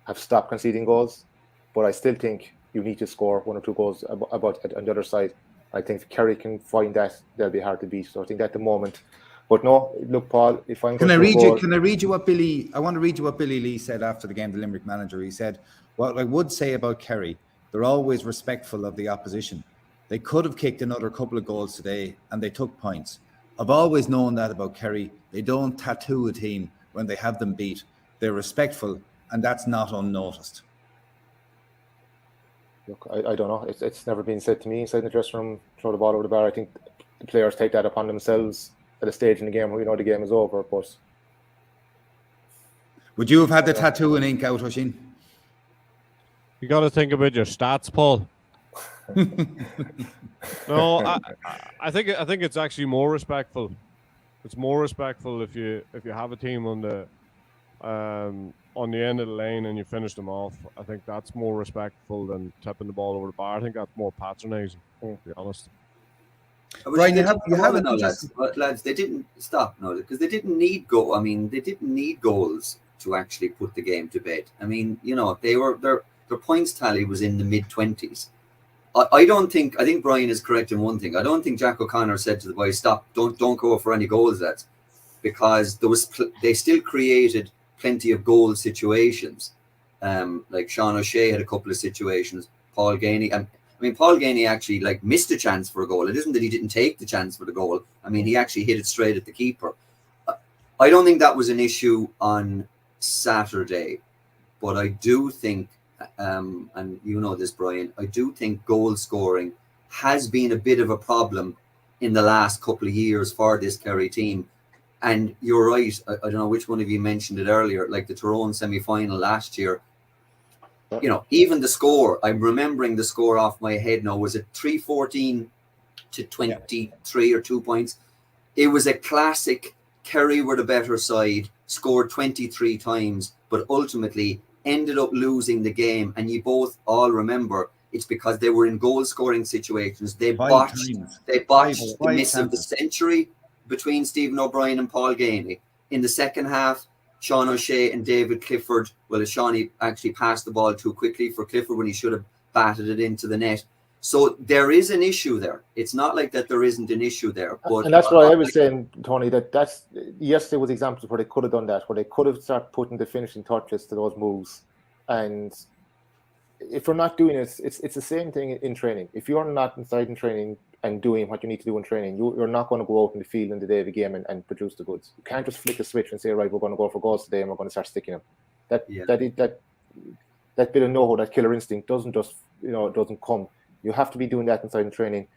have stopped conceding goals, but I still think you need to score 1 or 2 goals about on the other side. I think if Kerry can find that, they'll be hard to beat. So I think at the moment. But no, look, Paul, if I'm Can I read you what Billy Lee said after the game, the Limerick manager? He said, "What I would say about Kerry, they're always respectful of the opposition. They could have kicked another couple of goals today and they took points. I've always known that about Kerry. They don't tattoo a team when they have them beat. They're respectful, and that's not unnoticed." Look, I don't know. It's never been said to me inside the dressing room, throw the ball over the bar. I think the players take that upon themselves at a stage in the game where the game is over. But would you have had the tattoo and ink out, Oisín? You got to think about your stats, Paul. No, I think it's actually more respectful. It's more respectful if you have a team on the end of the lane and you finish them off. I think that's more respectful than tipping the ball over the bar. I think that's more patronising, to be honest. Brian, you have it, lads. They didn't stop now because they didn't need goals. to actually put the game to bed. I mean, you know, their points tally was in the mid-20s. I think Brian is correct in one thing. I don't think Jack O'Connor said to the boys, "Stop, don't go for any goals," lads, because they still created plenty of goal situations. Like Sean O'Shea had a couple of situations. Paul Gainey, Paul Gainey actually like missed a chance for a goal. It isn't that he didn't take the chance for the goal. I mean, he actually hit it straight at the keeper. I don't think that was an issue on Saturday, but I do think, and you know this, Brian, I do think goal scoring has been a bit of a problem in the last couple of years for this Kerry team. And you're right. I don't know which one of you mentioned it earlier, like the Tyrone semi-final last year. You know, even the score, I'm remembering the score off my head now. Was it 3-14 to 23 or 2 points? It was a classic. Kerry were the better side, scored 23 times, but ultimately ended up losing the game. And you both all remember it's because they were in goal-scoring situations. They botched the miss of the century between Stephen O'Brien and Paul Gainey. In the second half, Sean O'Shea and David Clifford, well, Shawnee actually passed the ball too quickly for Clifford when he should have batted it into the net. So there is an issue there. It's not like that there isn't an issue there. But and that's what I was saying, Tony, yes, there was examples where they could have done that, where they could have started putting the finishing touches to those moves. And if we're not doing it, it's the same thing in training. If you're not inside in training and doing what you need to do in training, you're not going to go out in the field in the day of the game and produce the goods. You can't just flick a switch and say, right, we're going to go for goals today and we're going to start sticking them. That bit of know-how, that killer instinct doesn't come. You have to be doing that inside in training.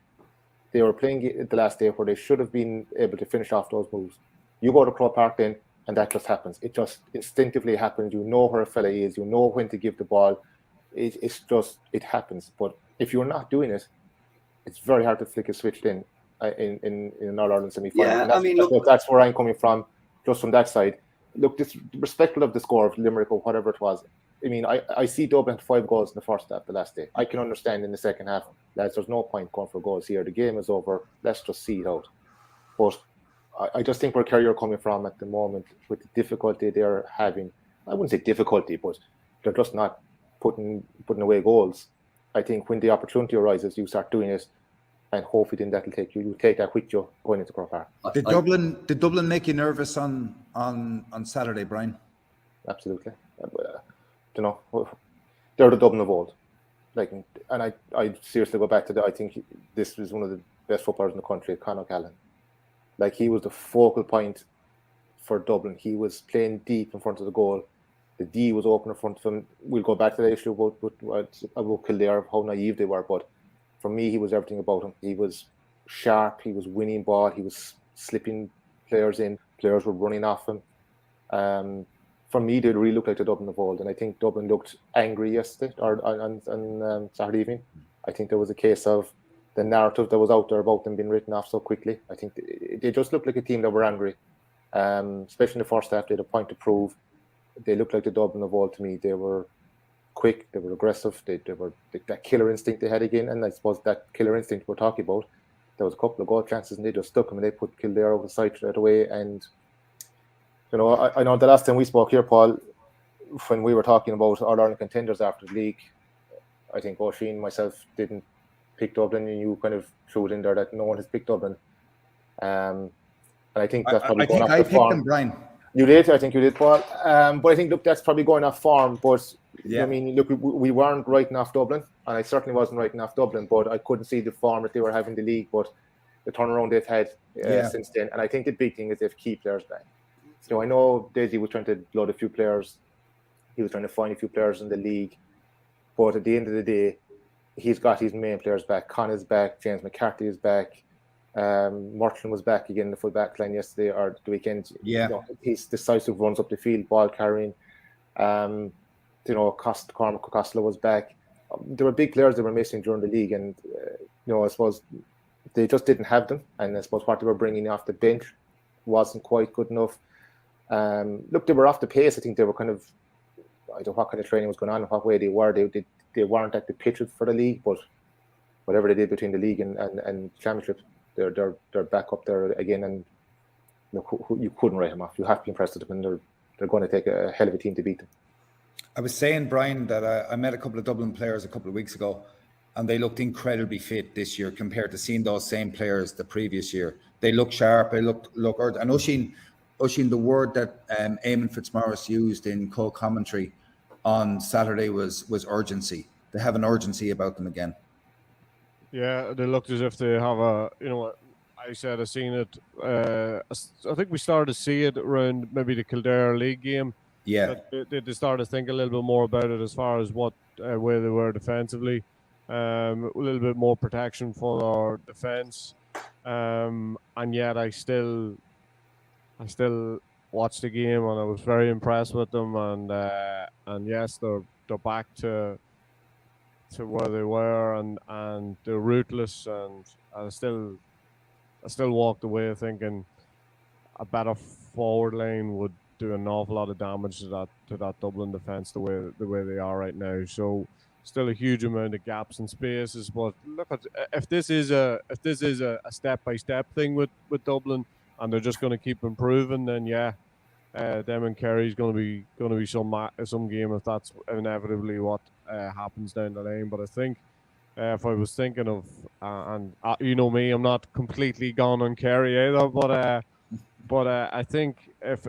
They were playing the last day where they should have been able to finish off those moves. You go to Crow Park then, and that just happens. It just instinctively happens. You know where a fella is. You know when to give the ball. It happens. But if you're not doing it, it's very hard to flick a switch in an All-Ireland semi-final. Yeah, that's where I'm coming from, just from that side. Look, respectful of the score of Limerick or whatever it was. I mean, I see Dublin had 5 goals in the first half the last day. I can understand in the second half, lads, there's no point going for goals here. The game is over. Let's just see it out. But I just think where Kerry are coming from at the moment with the difficulty they're having. I wouldn't say difficulty, but they're just not putting away goals. I think when the opportunity arises, you start doing it, and hopefully then that'll take you take that with you going into Croke Park. Did Dublin make you nervous on Saturday, Brian? Absolutely. You know, they're the Dublin of old. Like, and I seriously go back to that. I think this was one of the best footballers in the country, Conor Callan. Like, he was the focal point for Dublin. He was playing deep in front of the goal. The D was open in front of him. We'll go back to the issue about Kildare, how naive they were. But for me, he was everything about him. He was sharp. He was winning ball. He was slipping players in. Players were running off him. For me, they really looked like the Dublin of old. And I think Dublin looked angry yesterday or on Saturday evening. I think there was a case of the narrative that was out there about them being written off so quickly. I think they just looked like a team that were angry. Especially in the first half, they had a point to prove. They looked like the Dublin of old to me. They were quick, they were aggressive, they were that killer instinct they had again. And I suppose that killer instinct we're talking about, there was a couple of goal chances and they just stuck them and they put Kildare over the side straight away. And you know, I know the last time we spoke here, Paul, when we were talking about our Ireland contenders after the league, I think Oisín, myself, didn't pick Dublin, and you kind of threw it in there that no one has picked Dublin. And I think that's probably going off the form. Them, Brian. You did, I think you did, Paul. But I think, look, that's probably going off form. But yeah. I mean, look, we weren't writing off Dublin, and I certainly wasn't writing off Dublin. But I couldn't see the form that they were having in the league. But the turnaround they've had since then, and I think the big thing is they've kept players back. So I know Daisy was trying to load a few players. He was trying to find a few players in the league. But at the end of the day, he's got his main players back. Connor's back. James McCarthy is back. Murchlan was back again in the full back line yesterday or the weekend. Yeah, you know, his decisive runs up the field, ball carrying. You know, Cormac Costello was back. There were big players that were missing during the league, and you know, I suppose they just didn't have them. And I suppose what they were bringing off the bench wasn't quite good enough. Look, they were off the pace. I think they were kind of, I don't know what kind of training was going on and what way they were. They weren't at the pitch for the league, but whatever they did between the league and championship, they're back up there again. And look, you couldn't write them off. You have to be impressed with them, and they're going to take a hell of a team to beat them. I was saying, Brian, that I met a couple of Dublin players a couple of weeks ago, and they looked incredibly fit this year compared to seeing those same players the previous year. They look sharp. They look. And Oisín, the word that Eamon Fitzmaurice used in co-commentary on Saturday was urgency. They have an urgency about them again. Yeah, they looked as if they have a, I said I seen it. I think we started to see it around maybe the Kildare League game. Yeah. They started to think a little bit more about it as far as what where they were defensively. A little bit more protection for our defence. And yet I still watched the game and I was very impressed with them. And yes, they're back to where they were and they're ruthless. And I still walked away thinking a better forward line would do an awful lot of damage to that Dublin defence the way they are right now. So still a huge amount of gaps and spaces. But look at if this is a step-by-step thing with Dublin and they're just going to keep improving, then yeah, them and Kerry's going to be some game if that's inevitably what happens down the lane. But I think if I was thinking of you know me, I'm not completely gone on Kerry either, but I think if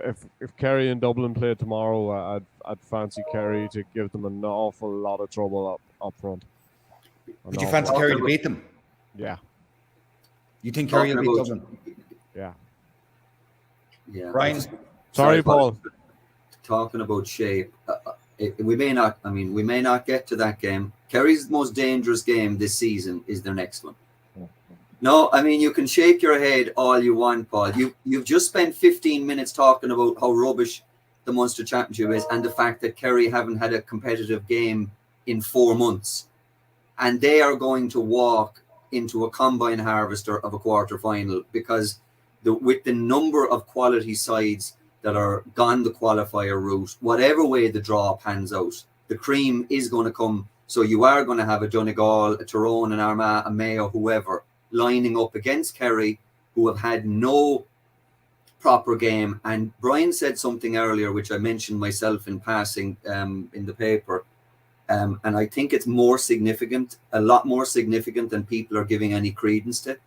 Kerry and Dublin play tomorrow, I'd fancy Kerry to give them an awful lot of trouble up front. Would you fancy Kerry to beat them? Yeah. You think Kerry will beat Dublin? Yeah. Yeah. Brian? Sorry, Paul. Talking about shape, we may not get to that game. Kerry's most dangerous game this season is their next one. No, I mean, you can shake your head all you want, Paul. You've just spent 15 minutes talking about how rubbish the Munster Championship is and the fact that Kerry haven't had a competitive game in 4 months. And they are going to walk into a combine harvester of a quarter-final because with the number of quality sides that are gone the qualifier route, whatever way the draw pans out, the cream is going to come. So you are going to have a Donegal, a Tyrone, an Armagh, a Mayo, whoever, lining up against Kerry, who have had no proper game. And Brian said something earlier, which I mentioned myself in passing in the paper. And I think it's more significant, a lot more significant than people are giving any credence to.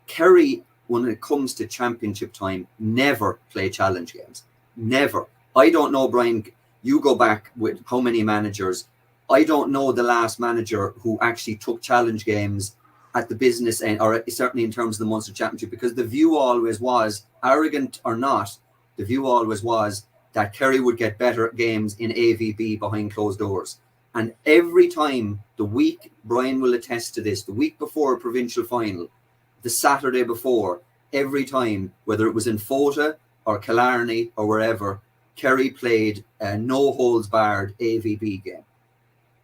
Kerry, when it comes to championship time, never play challenge games. Never. I don't know, Brian, you go back with how many managers. I don't know the last manager who actually took challenge games at the business end, or certainly in terms of the Munster Championship, because the view always was, arrogant or not, the view always was that Kerry would get better games in AVB behind closed doors. And every time, the week, Brian will attest to this, the week before a provincial final, the Saturday before, every time, whether it was in Fota or Killarney or wherever, Kerry played a no-holds-barred AVB game.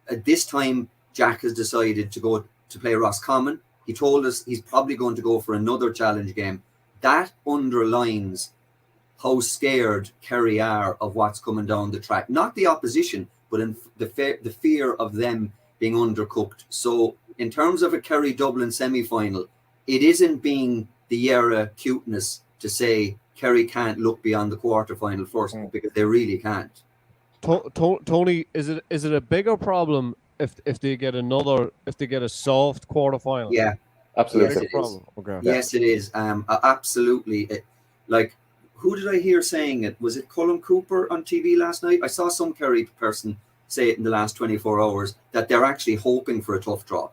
At this time, Jack has decided to go to play Roscommon. He told us he's probably going to go for another challenge game. That underlines how scared Kerry are of what's coming down the track. Not the opposition, but in the fear of them being undercooked. So in terms of a Kerry-Dublin semi-final, it isn't being the era cuteness to say Kerry can't look beyond the quarter-final first, because they really can't. Tony, is it a bigger problem if they get a soft quarterfinal? Yeah, absolutely. Yes, it is. Okay. Yes, it is. Absolutely. Like, who did I hear saying it? Was it Colin Cooper on TV last night? I saw some Kerry person say it in the last 24 hours that they're actually hoping for a tough draw,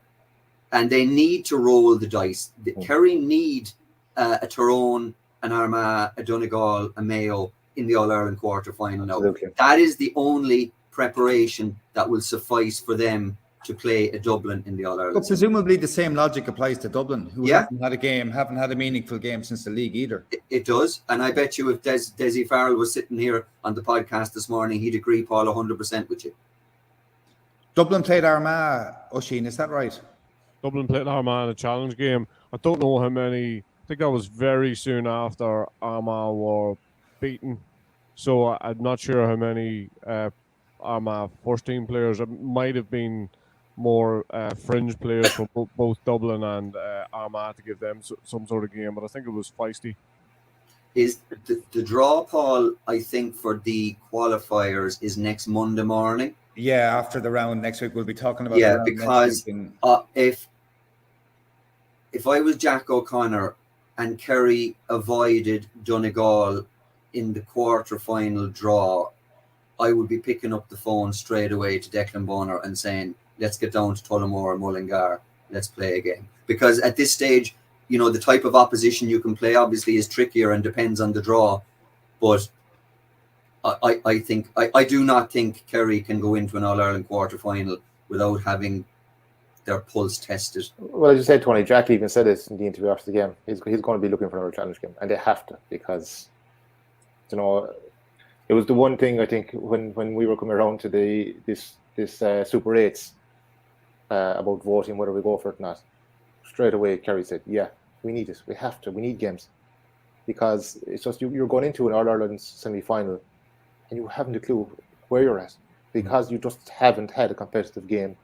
and they need to roll the dice. Kerry need a Tyrone, an Armagh, a Donegal, a Mayo in the All-Ireland quarter-final now. Absolutely. That is the only preparation that will suffice for them to play a Dublin in the All-Ireland. But presumably the same logic applies to Dublin, who haven't had a meaningful game since the league either. It does. And I bet you if Desi Farrell was sitting here on the podcast this morning, he'd agree, Paul, 100% with you. Dublin played Armagh, Oisín, is that right? Dublin played Armagh in a challenge game. I don't know how many. I think that was very soon after Armagh were beaten. So I'm not sure how many Armagh first team players. It might have been more fringe players from both Dublin and Armagh to give them some sort of game. But I think it was feisty. is the draw, Paul, I think, for the qualifiers is next Monday morning. Yeah, after the round next week, we'll be talking about the round because next week. If I was Jack O'Connor and Kerry avoided Donegal in the quarter-final draw, I would be picking up the phone straight away to Declan Bonner and saying, let's get down to Tullamore and Mullingar, let's play a game. Because at this stage, you know, the type of opposition you can play obviously is trickier and depends on the draw. But I do not think Kerry can go into an All-Ireland quarter-final without having their pulse tested. Well, as you said, Tony, Jack even said this in the interview after the game. He's going to be looking for another challenge game, and they have to, because, you know, it was the one thing I think when we were coming around to this Super 8s about voting whether we go for it or not. Straight away, Kerry said, "Yeah, we need it. We have to. We need games," because it's just you're going into an All-Ireland semi-final, and you haven't a clue where you're at, because you just haven't had a competitive game,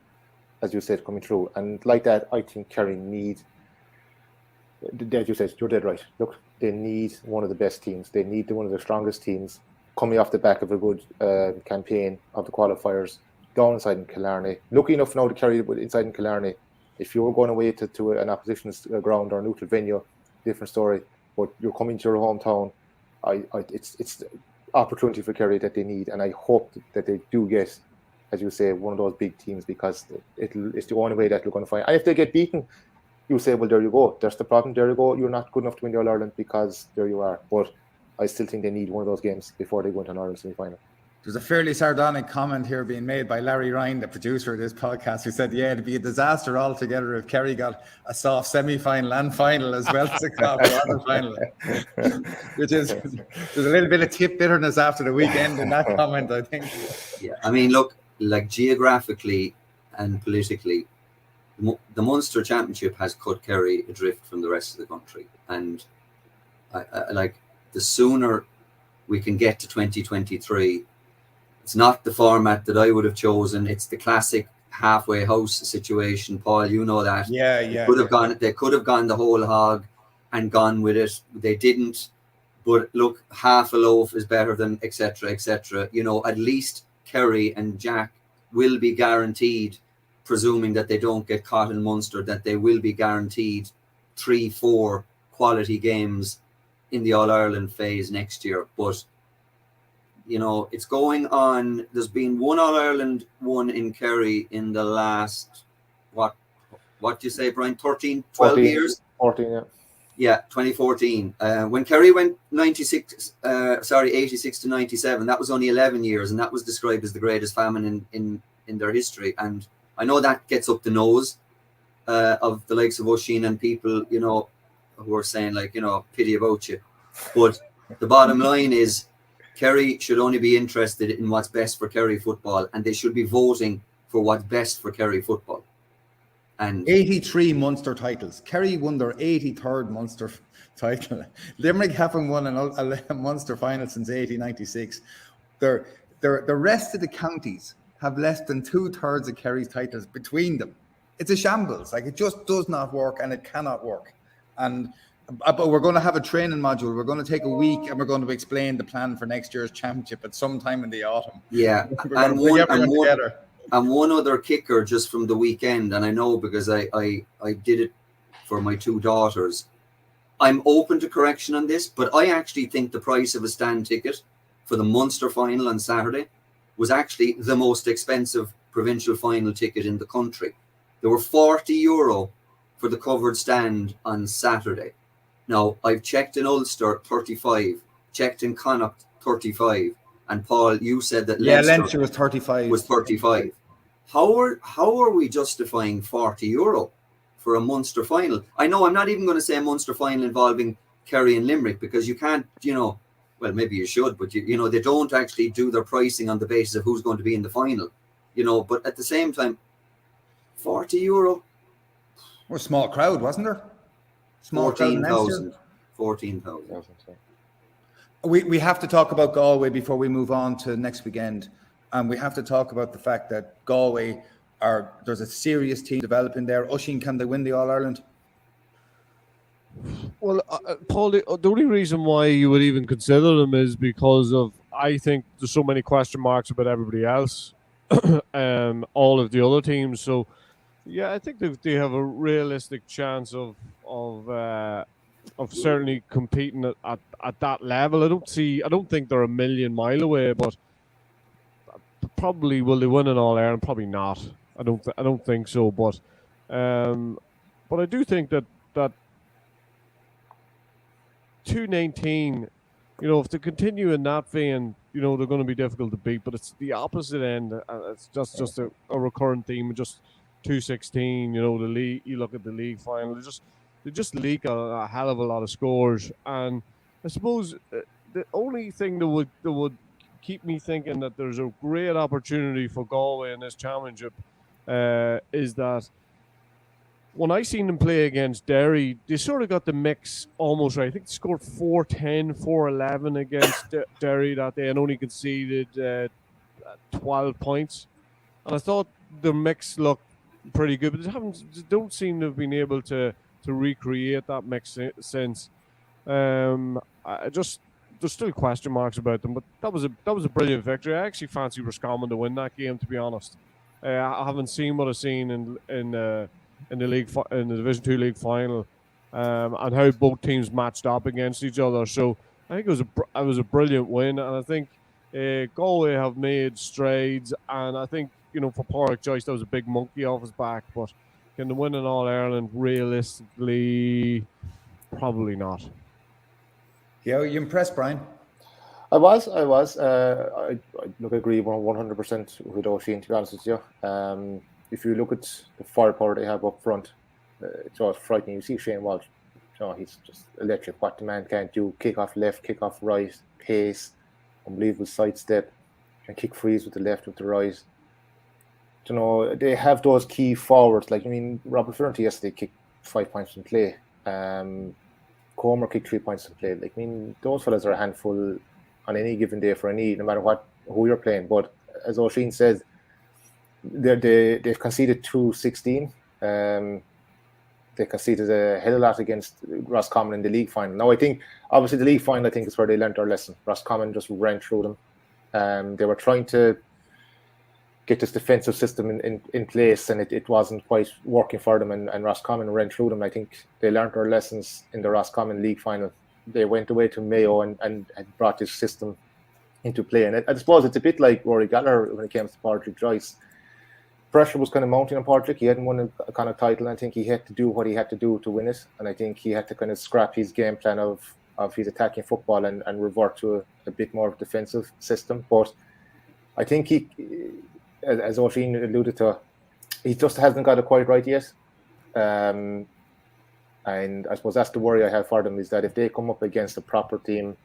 as you said, coming through. And like that, I think Kerry need, as you said, you're dead right. Look, they need one of the best teams. They need one of the strongest teams coming off the back of a good campaign of the qualifiers down inside in Killarney. Lucky enough now to Kerry inside in Killarney. If you were going away to an opposition's ground or neutral venue, different story. But you're coming to your hometown. It's opportunity for Kerry that they need, and I hope that they do get, as you say, one of those big teams, because it's the only way that you're going to find. And if they get beaten, you say, well, there you go. There's the problem. There you go. You're not good enough to win the All-Ireland, because there you are. But I still think they need one of those games before they go into an All-Ireland semi-final. There's a fairly sardonic comment here being made by Larry Ryan, the producer of this podcast, who said, yeah, it'd be a disaster altogether if Kerry got a soft semi-final and final as well as a quarter-final. Which is, there's a little bit of bitterness after the weekend in that comment, I think. Yeah, I mean, look, like geographically and politically, the Munster Championship has cut Kerry adrift from the rest of the country. And I like, the sooner we can get to 2023, it's not the format that I would have chosen. It's the classic halfway house situation. Paul, you know that. Yeah. They could have gone the whole hog and gone with it. They didn't. But look, half a loaf is better than etc. etc. You know, at least Kerry and Jack will be guaranteed, presuming that they don't get caught in Munster, that they will be guaranteed 3-4 quality games in the All-Ireland phase next year. But you know, it's going on. There's been one All-Ireland won in Kerry in the last, what do you say, Brian? 12 years? 14, yeah. Yeah, 2014. When Kerry went 86 to 97, that was only 11 years, and that was described as the greatest famine in their history. And I know that gets up the nose of the likes of Oisín and people, you know, who are saying, like, you know, pity about you. But the bottom line is, Kerry should only be interested in what's best for Kerry football, and they should be voting for what's best for Kerry football. And 83 Munster titles. Kerry won their 83rd Munster title. Limerick haven't won a Munster final since 1896. The rest of the counties have less than 2/3 of Kerry's titles between them. It's a shambles. Like, it just does not work, and it cannot work. And but we're going to have a training module. We're going to take a week, and we're going to explain the plan for next year's championship at some time in the autumn. Yeah, and one other kicker just from the weekend, and I know because I did it for my two daughters. I'm open to correction on this, but I actually think the price of a stand ticket for the Munster final on Saturday was actually the most expensive provincial final ticket in the country. There were €40 for the covered stand on Saturday. Now, I've checked in Ulster, 35, checked in Connacht, 35, and Paul, you said that Leinster was 35. Was 35. How are we justifying €40 for a Munster final? I know I'm not even going to say a Munster final involving Kerry and Limerick, because you can't, you know, well, maybe you should, but you know, they don't actually do their pricing on the basis of who's going to be in the final, you know. But at the same time, €40. Well, small crowd, wasn't there? 14,000. We have to talk about Galway before we move on to next weekend, and we have to talk about the fact that Galway there's a serious team developing there. Oisín, can they win the All-Ireland? Well, Paul, the only reason why you would even consider them is because of, I think there's so many question marks about everybody else, all of the other teams. So, yeah, I think they have a realistic chance of certainly competing at that level. I don't think they're a million mile away, but probably will they win an All Ireland? Probably not. I don't think so. But I do think that 219, if they continue in that vein, they're going to be difficult to beat. But it's the opposite end. It's just a recurrent theme. Just 216. The league. You look at the league final. They just leak a hell of a lot of scores. And I suppose the only thing that would keep me thinking that there's a great opportunity for Galway in this championship is that when I seen them play against Derry, they sort of got the mix almost right. I think they scored 4-10, 4-11 against Derry that day and only conceded 12 points. And I thought the mix looked pretty good, but they don't seem to have been able to recreate that mix since. There's still question marks about them, but that was a brilliant victory. I actually fancy Roscommon to win that game, to be honest. I haven't seen what I've seen in the Division 2 league final, and how both teams matched up against each other. So I think it was a brilliant win, and I think Galway have made strides. And I think for Pádraig Joyce, that was a big monkey off his back. But can they win an All Ireland? Realistically, probably not. Yeah, are you impressed, Brian? I was. I agree 100% with Oisín, to be honest with you. If you look at the firepower they have up front, it's always frightening. You see Shane Walsh, he's just electric. What the man can't do: kick off left, kick off right, pace, unbelievable sidestep, and kick freeze with the left, with the right. They have those key forwards. Robert Ferranti yesterday kicked 5 points in play. Comer kicked 3 points in play. Those fellas are a handful on any given day for no matter who you're playing. But as Oisín said, they've conceded 2-16. They conceded a hell of a lot against Roscommon in the league final. Now, I think, obviously, the league final, I think, is where they learned their lesson. Roscommon just ran through them. They were trying to get this defensive system in place, and it wasn't quite working for them, and Roscommon ran through them. I think they learned their lessons in the Roscommon league final. They went away to Mayo and brought this system into play. And I suppose it's a bit like Rory Gallagher when it comes to Pádraig Joyce. Pressure was kind of mounting on Pádraig. He hadn't won a kind of title. I think he had to do what he had to do to win it. And I think he had to kind of scrap his game plan of his attacking football and revert to a bit more of defensive system. But I think he, as Oisín alluded to, he just hasn't got it quite right yet. And I suppose that's the worry I have for them, is that if they come up against a proper team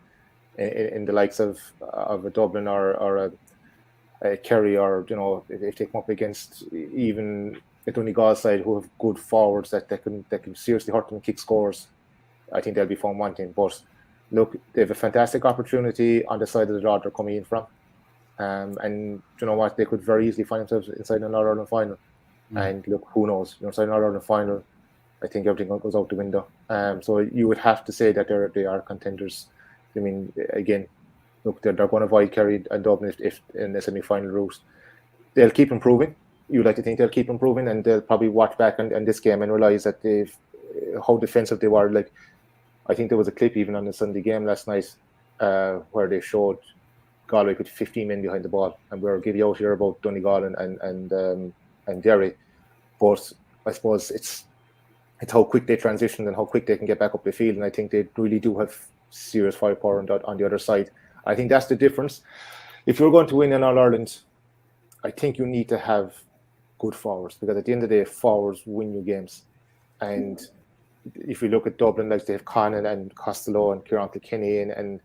in the likes of a Dublin or a Kerry, or if they come up against even a Donegal side who have good forwards that can seriously hurt them and kick scores, I think they'll be fun wanting. But look, they have a fantastic opportunity on the side of the road they're coming in from. And you know what, they could very easily find themselves inside an All Ireland final. And look, who knows? Inside an All Ireland final, I think everything goes out the window. So you would have to say that they are contenders. I mean, again, look, they're going to avoid Kerry and Dublin if in the semi-final route. They'll keep improving. You'd like to think they'll keep improving, and they'll probably watch back on this game and realise that how defensive they were. Like, I think there was a clip even on the Sunday game last night where they showed Galway with 15 men behind the ball, and we're giving out here about Donegal and Derry, but I suppose it's how quick they transition and how quick they can get back up the field, and I think they really do have serious firepower on the other side. I think that's the difference. If you're going to win in All Ireland, I think you need to have good forwards, because at the end of the day, forwards win you games. And if you look at Dublin, like they have Conan and Costello and Kieran Kilkenny and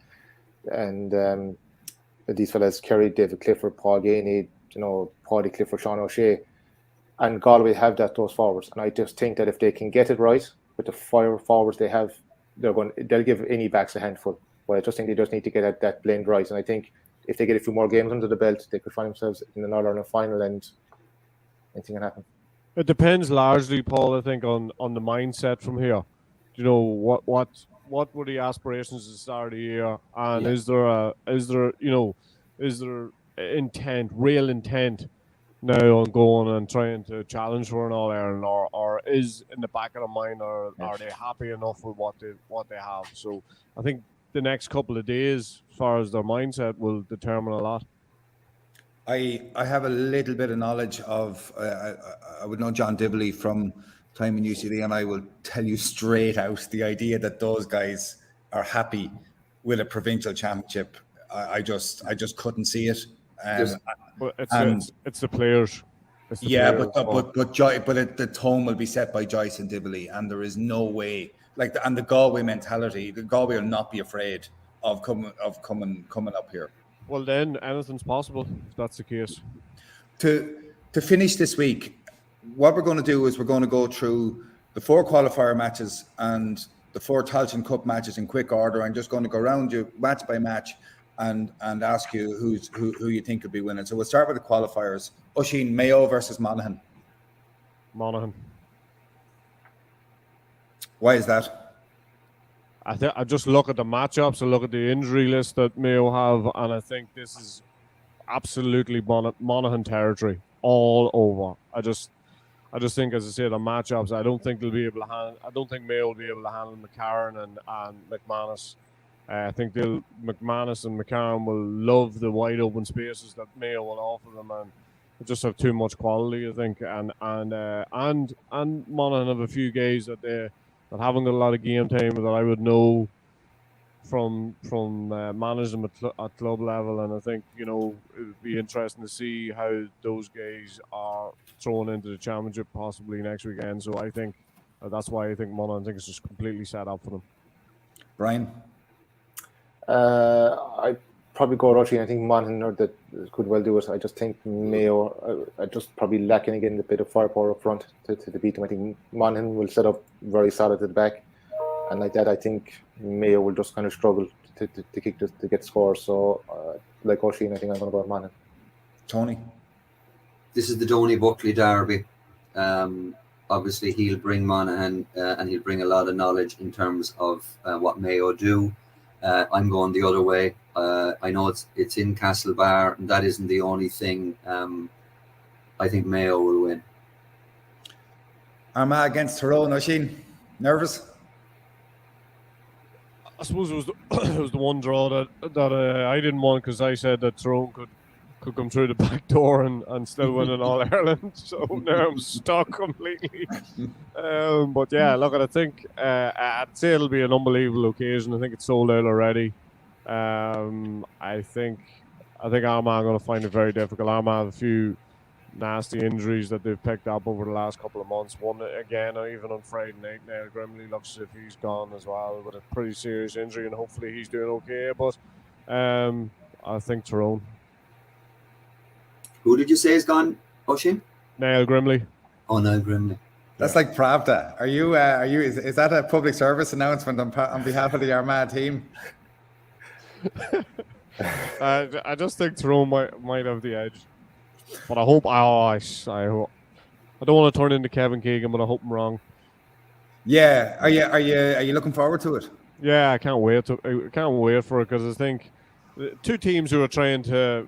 these fellas, Kerry, David Clifford, Paul Gainey, Paddy Clifford, Sean O'Shea, and Galway have those forwards. And I just think that if they can get it right with the forwards they have, they'll give any backs a handful. But I just think they just need to get that blend right. And I think if they get a few more games under the belt, they could find themselves in an All Ireland final, and anything can happen. It depends largely, Paul, I think, on the mindset from here. you know, what were the aspirations at the start of the year, and Yeah. is there real intent now on going and trying to challenge for an All Ireland, or is in the back of their mind, or are they happy enough with what they have? So I think the next couple of days, as far as their mindset, will determine a lot. I have a little bit of knowledge of, I would know John Dibley from time in UCD, and I will tell you straight out, the idea that those guys are happy with a provincial championship, I just couldn't see it. But it's the players. It's the Yeah, players. but the tone will be set by Joyce and Dibley, and there is no way, and the Galway mentality, the Galway will not be afraid of coming up here. Well, then anything's possible if that's the case. To finish this week, what we're going to do is we're going to go through the 4 qualifier matches and the 4 Tailteann Cup matches in quick order. I'm just going to go around you match by match and ask you who you think could be winning. So we'll start with the qualifiers. Oisín, Mayo versus Monaghan. Monaghan. Why is that? I just look at the matchups, I look at the injury list that Mayo have, and I think this is absolutely Monaghan territory all over. I just think, as I say, the matchups. I don't think they'll be able to handle. I don't think Mayo will be able to handle McCarran and McManus. I think McManus and McCarran will love the wide open spaces that Mayo will offer them, and they just have too much quality, I think. And Monaghan have a few guys that haven't got a lot of game time that I would know from managing them at club level, and I think it would be interesting to see how those guys are thrown into the championship possibly next weekend. So I think that's why I think Monaghan is just completely set up for them. Brian? I'd probably go Oisín. I think Monaghan could well do it. I just think Mayo are just probably lacking again a bit of firepower up front to beat them. I think Monaghan will set up very solid at the back, and like that, I think Mayo will just kind of struggle to get scores. So, like Oisín, I think I'm going to go with Monaghan. Tony? This is the Donny Buckley derby. Obviously, he'll bring Monaghan and he'll bring a lot of knowledge in terms of what Mayo do. I'm going the other way. I know it's in Castlebar, and that isn't the only thing. I think Mayo will win. Armagh against Tyrone. Oisín, nervous? I suppose it was the one draw that I didn't want, because I said that Tyrone could come through the back door and still win an All Ireland. So now I'm stuck completely. But yeah, look, I think I'd say it'll be an unbelievable occasion. I think it's sold out already. I think Armagh are going to find it very difficult. Armagh have a few nasty injuries that they've picked up over the last couple of months. One again, even on Friday night, Niall Grimley looks as if he's gone as well with a pretty serious injury, and hopefully he's doing okay. But I think Tyrone. Who did you say is gone, Oisín? Niall Grimley. Oh, Niall Grimley. That's like Pravda. Are you? Is that a public service announcement on behalf of the Armagh team? I just think Tyrone might have the edge, but I hope. I don't want to turn into Kevin Keegan, but I hope I'm wrong. Yeah. Are you looking forward to it? Yeah, I can't wait for it, because I think two teams who are trying to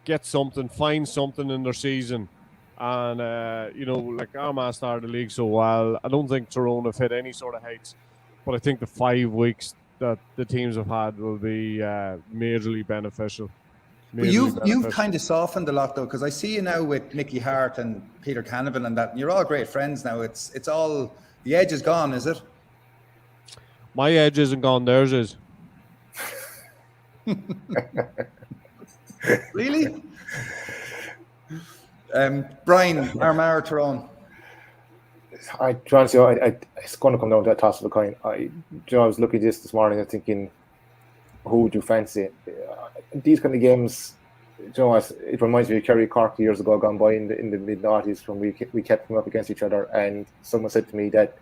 get something, find something in their season, and like Armagh started the league so well. I don't think Tyrone have hit any sort of heights, but I think the 5 weeks that the teams have had will be majorly beneficial. But you've kind of softened a lot, though, because I see you now with Nicky Hart and Peter Canavan and that, and you're all great friends now. It's all, the edge is gone, is it? My edge isn't gone, theirs is. Really? Brian, Armagh or Tyrone? It's going to come down to a toss of a coin. I was looking at this morning and thinking, who would you fancy? These kind of games, it reminds me of Kerry Cork years ago, gone by in the mid-noughties, when we kept coming up against each other, and someone said to me that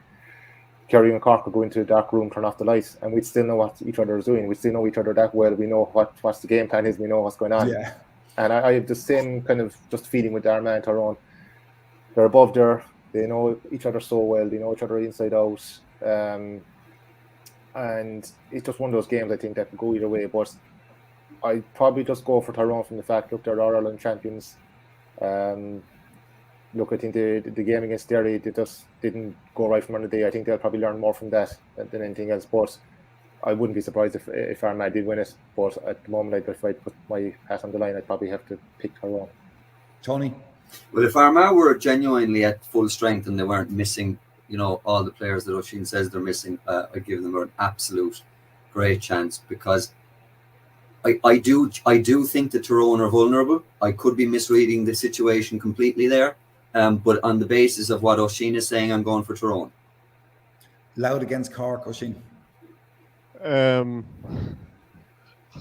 Kerry and Cork would go into a dark room, turn off the lights, and we'd still know what each other is doing. We still know each other that well. We know what the game plan is. We know what's going on. Yeah. And I have the same kind of just feeling with Armagh and Tyrone. They're above their They know each other so well. They know each other inside out. And it's just one of those games, I think, that can go either way. But I'd probably just go for Tyrone from the fact, look, they're Ireland champions. Look, I think the game against Derry, they just didn't go right from under the day. I think they'll probably learn more from that than anything else. But I wouldn't be surprised if Armagh did win it. But at the moment, if I'd put my hat on the line, I'd probably have to pick Tyrone. Tony? Well, if Armagh were genuinely at full strength and they weren't missing, all the players that Oisín says they're missing, I'd give them an absolute great chance, because I do think that Tyrone are vulnerable. I could be misreading the situation completely there, but on the basis of what Oisín is saying, I'm going for Tyrone. Loud against Cork, Oisín. I'm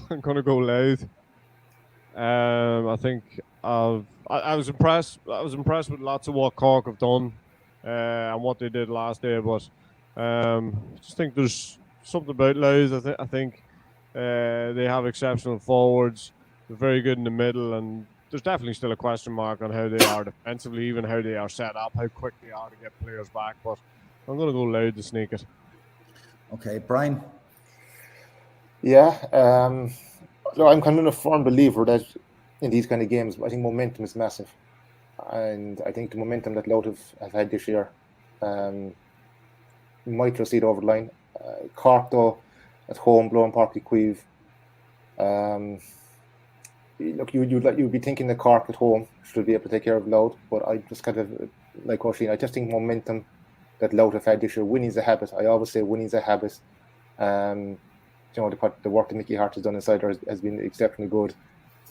going to go Loud. I think I was impressed. I was impressed with lots of what Cork have done and what they did last day. But I just think there's something about Louth. I think they have exceptional forwards. They're very good in the middle, and there's definitely still a question mark on how they are defensively, even how they are set up, how quick they are to get players back. But I'm going to go Louth to sneak it. Okay, Brian. Yeah, look, I'm kind of a firm believer that in these kind of games, I think momentum is massive, and I think the momentum that Louth have had this year might just lead over the line. Cork, though, at home, blowing Páirc Uí Chaoimh. Look, you'd be thinking that Cork at home should be able to take care of Louth, but I just kind of, like Oisín, I just think momentum that Louth have had this year. Winning's a habit. I always say winning's a habit. The work that Mickey Hart has done inside there has been exceptionally good.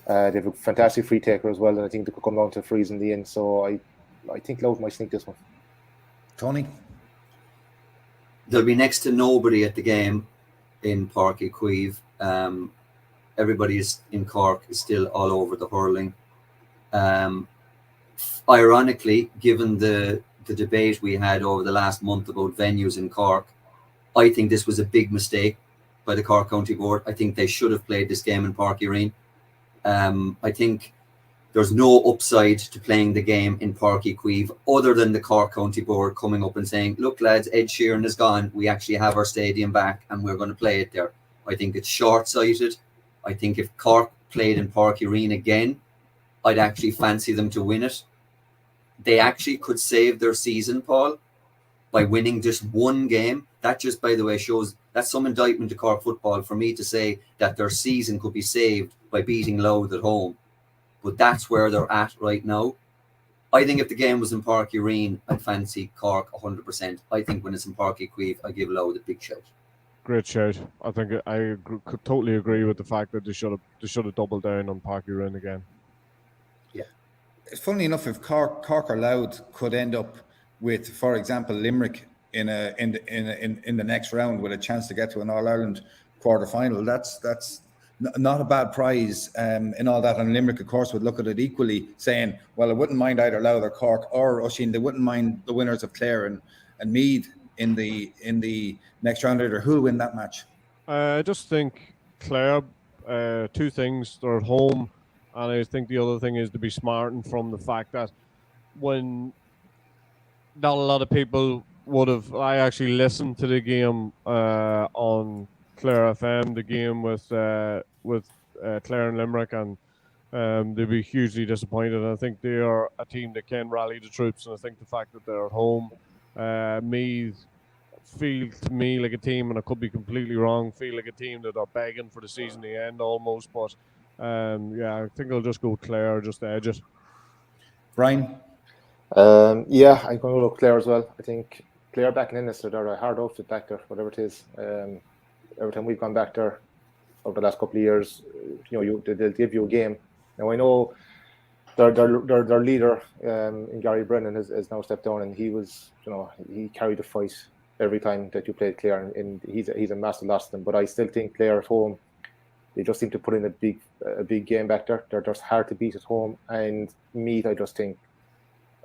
They have a fantastic free taker as well, and I think they could come down to freeze in the end. So I think Louth might sneak this one. Tony? There'll be next to nobody at the game in Páirc Uí Chaoimh. Everybody in Cork is still all over the hurling. Ironically, given the debate we had over the last month about venues in Cork, I think this was a big mistake by the Cork County Board. I think they should have played this game in Páirc Uí Chaoimh. I think there's no upside to playing the game in Páirc Uí Chaoimh other than the Cork County Board coming up and saying, look, lads, Ed Sheeran is gone. We actually have our stadium back and we're going to play it there. I think it's short-sighted. I think if Cork played in Páirc Uí Chaoimh again, I'd actually fancy them to win it. They actually could save their season, Paul, by winning just one game. That just, by the way, shows that's some indictment to Cork football for me to say that their season could be saved by beating Louth at home. But that's where they're at right now. I think if the game was in Páirc Uí Chaoimh, I'd fancy Cork 100%. I think when it's in Páirc Uí Chaoimh, I give Louth a big shout. Great shout. I think could totally agree with the fact that they should have doubled down on Páirc Uí Chaoimh again. Yeah, it's funny enough, if Cork or Louth could end up with, for example, Limerick in the next round with a chance to get to an All Ireland quarter final, that's not a bad prize in all that. And Limerick, of course, would look at it equally, saying, well, I wouldn't mind either Louth or Cork or Oisín. They wouldn't mind the winners of Clare and Meath in the next round either. Who'll win that match? I just think Clare, two things. They're at home, and I think the other thing is to be smartened from the fact that when not a lot of people would have. I actually listened to the game on Clare FM, the game with Clare and Limerick, and they'd be hugely disappointed. And I think they are a team that can rally the troops, and I think the fact that they're at home, Meath feel to me like a team, and I could be completely wrong, feel like a team that are begging for the season to end almost. But I think I'll just go Clare, just to edge it. Brian? I'm going to go Clare as well. I think Clare back in Enniston, they're a hard outfit back there, whatever it is. Every time we've gone back there over the last couple of years, they'll give you a game. Now I know their leader in Gary Brennan has now stepped down, and he was, he carried the fight every time that you played Clare, and he's a massive loss to them. But I still think Clare at home, they just seem to put in a big game back there. They're just hard to beat at home, and Meath, I just think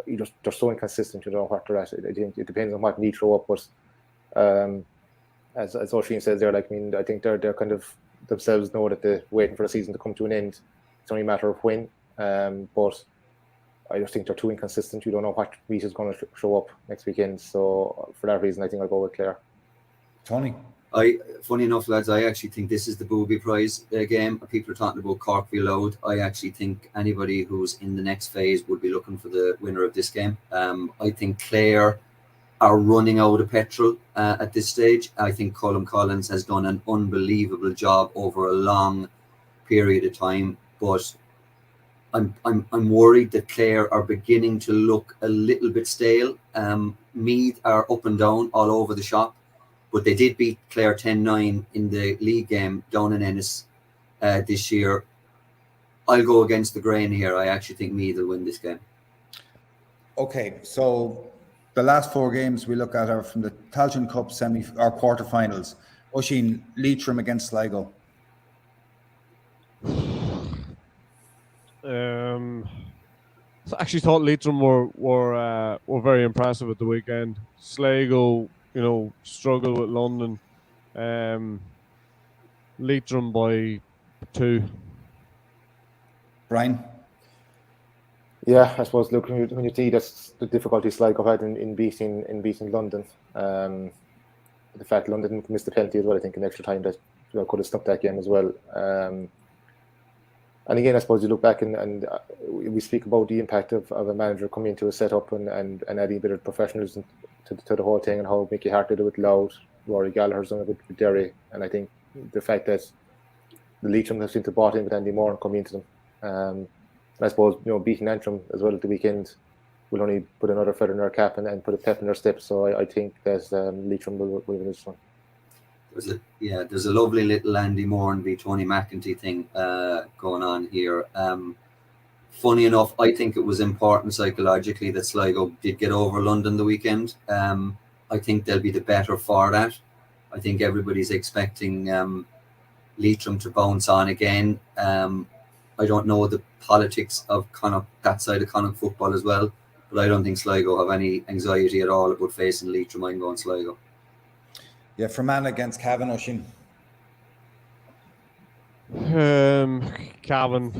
they're so inconsistent. What they're at. I think it depends on what Meath throw up, but as Oisín says there, I think they're kind of themselves know that they're waiting for the season to come to an end. It's only a matter of when. But I just think they're too inconsistent. You don't know what meat is going to show up next weekend. So for that reason, I think I'll go with Clare. Tony? Funny enough, lads, I actually think this is the booby prize game. People are talking about Cork v Louth. I actually think anybody who's in the next phase would be looking for the winner of this game. I think Clare are running out of petrol at this stage. I think Colm Collins has done an unbelievable job over a long period of time, but I'm worried that Clare are beginning to look a little bit stale. Meath are up and down all over the shop, but they did beat Clare 10-9 in the league game down in Ennis this year. I'll go against the grain here. I actually think Meath will win this game. Okay, so the last 4 games we look at are from the Tailteann Cup quarterfinals. Oisín, Leitrim against Sligo. I actually thought Leitrim were very impressive at the weekend. Sligo, struggle with London. Leitrim by 2. Bryan? Yeah, I suppose. Look, when you see that's the difficulty Sligo had in beating London. The fact London missed the penalty as well, I think, in extra time that could have stopped that game as well. And again, I suppose you look back and we speak about the impact of a manager coming into a setup and adding a bit of professionalism to the whole thing, and how Mickey Hart did it with Louth, Rory Gallagher's done it with Derry, and I think the fact that the Leitrim have seemed to bought in with Andy Moore and come into them. I suppose beating Antrim as well at the weekend will only put another feather in their cap and put a pep in their step. So I think that Leitrim will win this one. There's a lovely little Andy Moore v Tony McEntee thing going on here. Funny enough, I think it was important psychologically that Sligo did get over London the weekend. I think they'll be the better for that. I think everybody's expecting Leitrim to bounce on again. I don't know the politics of Connacht, that side of Connacht football as well, but I don't think Sligo have any anxiety at all about facing Leitrim. I'm going Sligo. Yeah, Fermanagh against Cavan, Oisín. Cavan,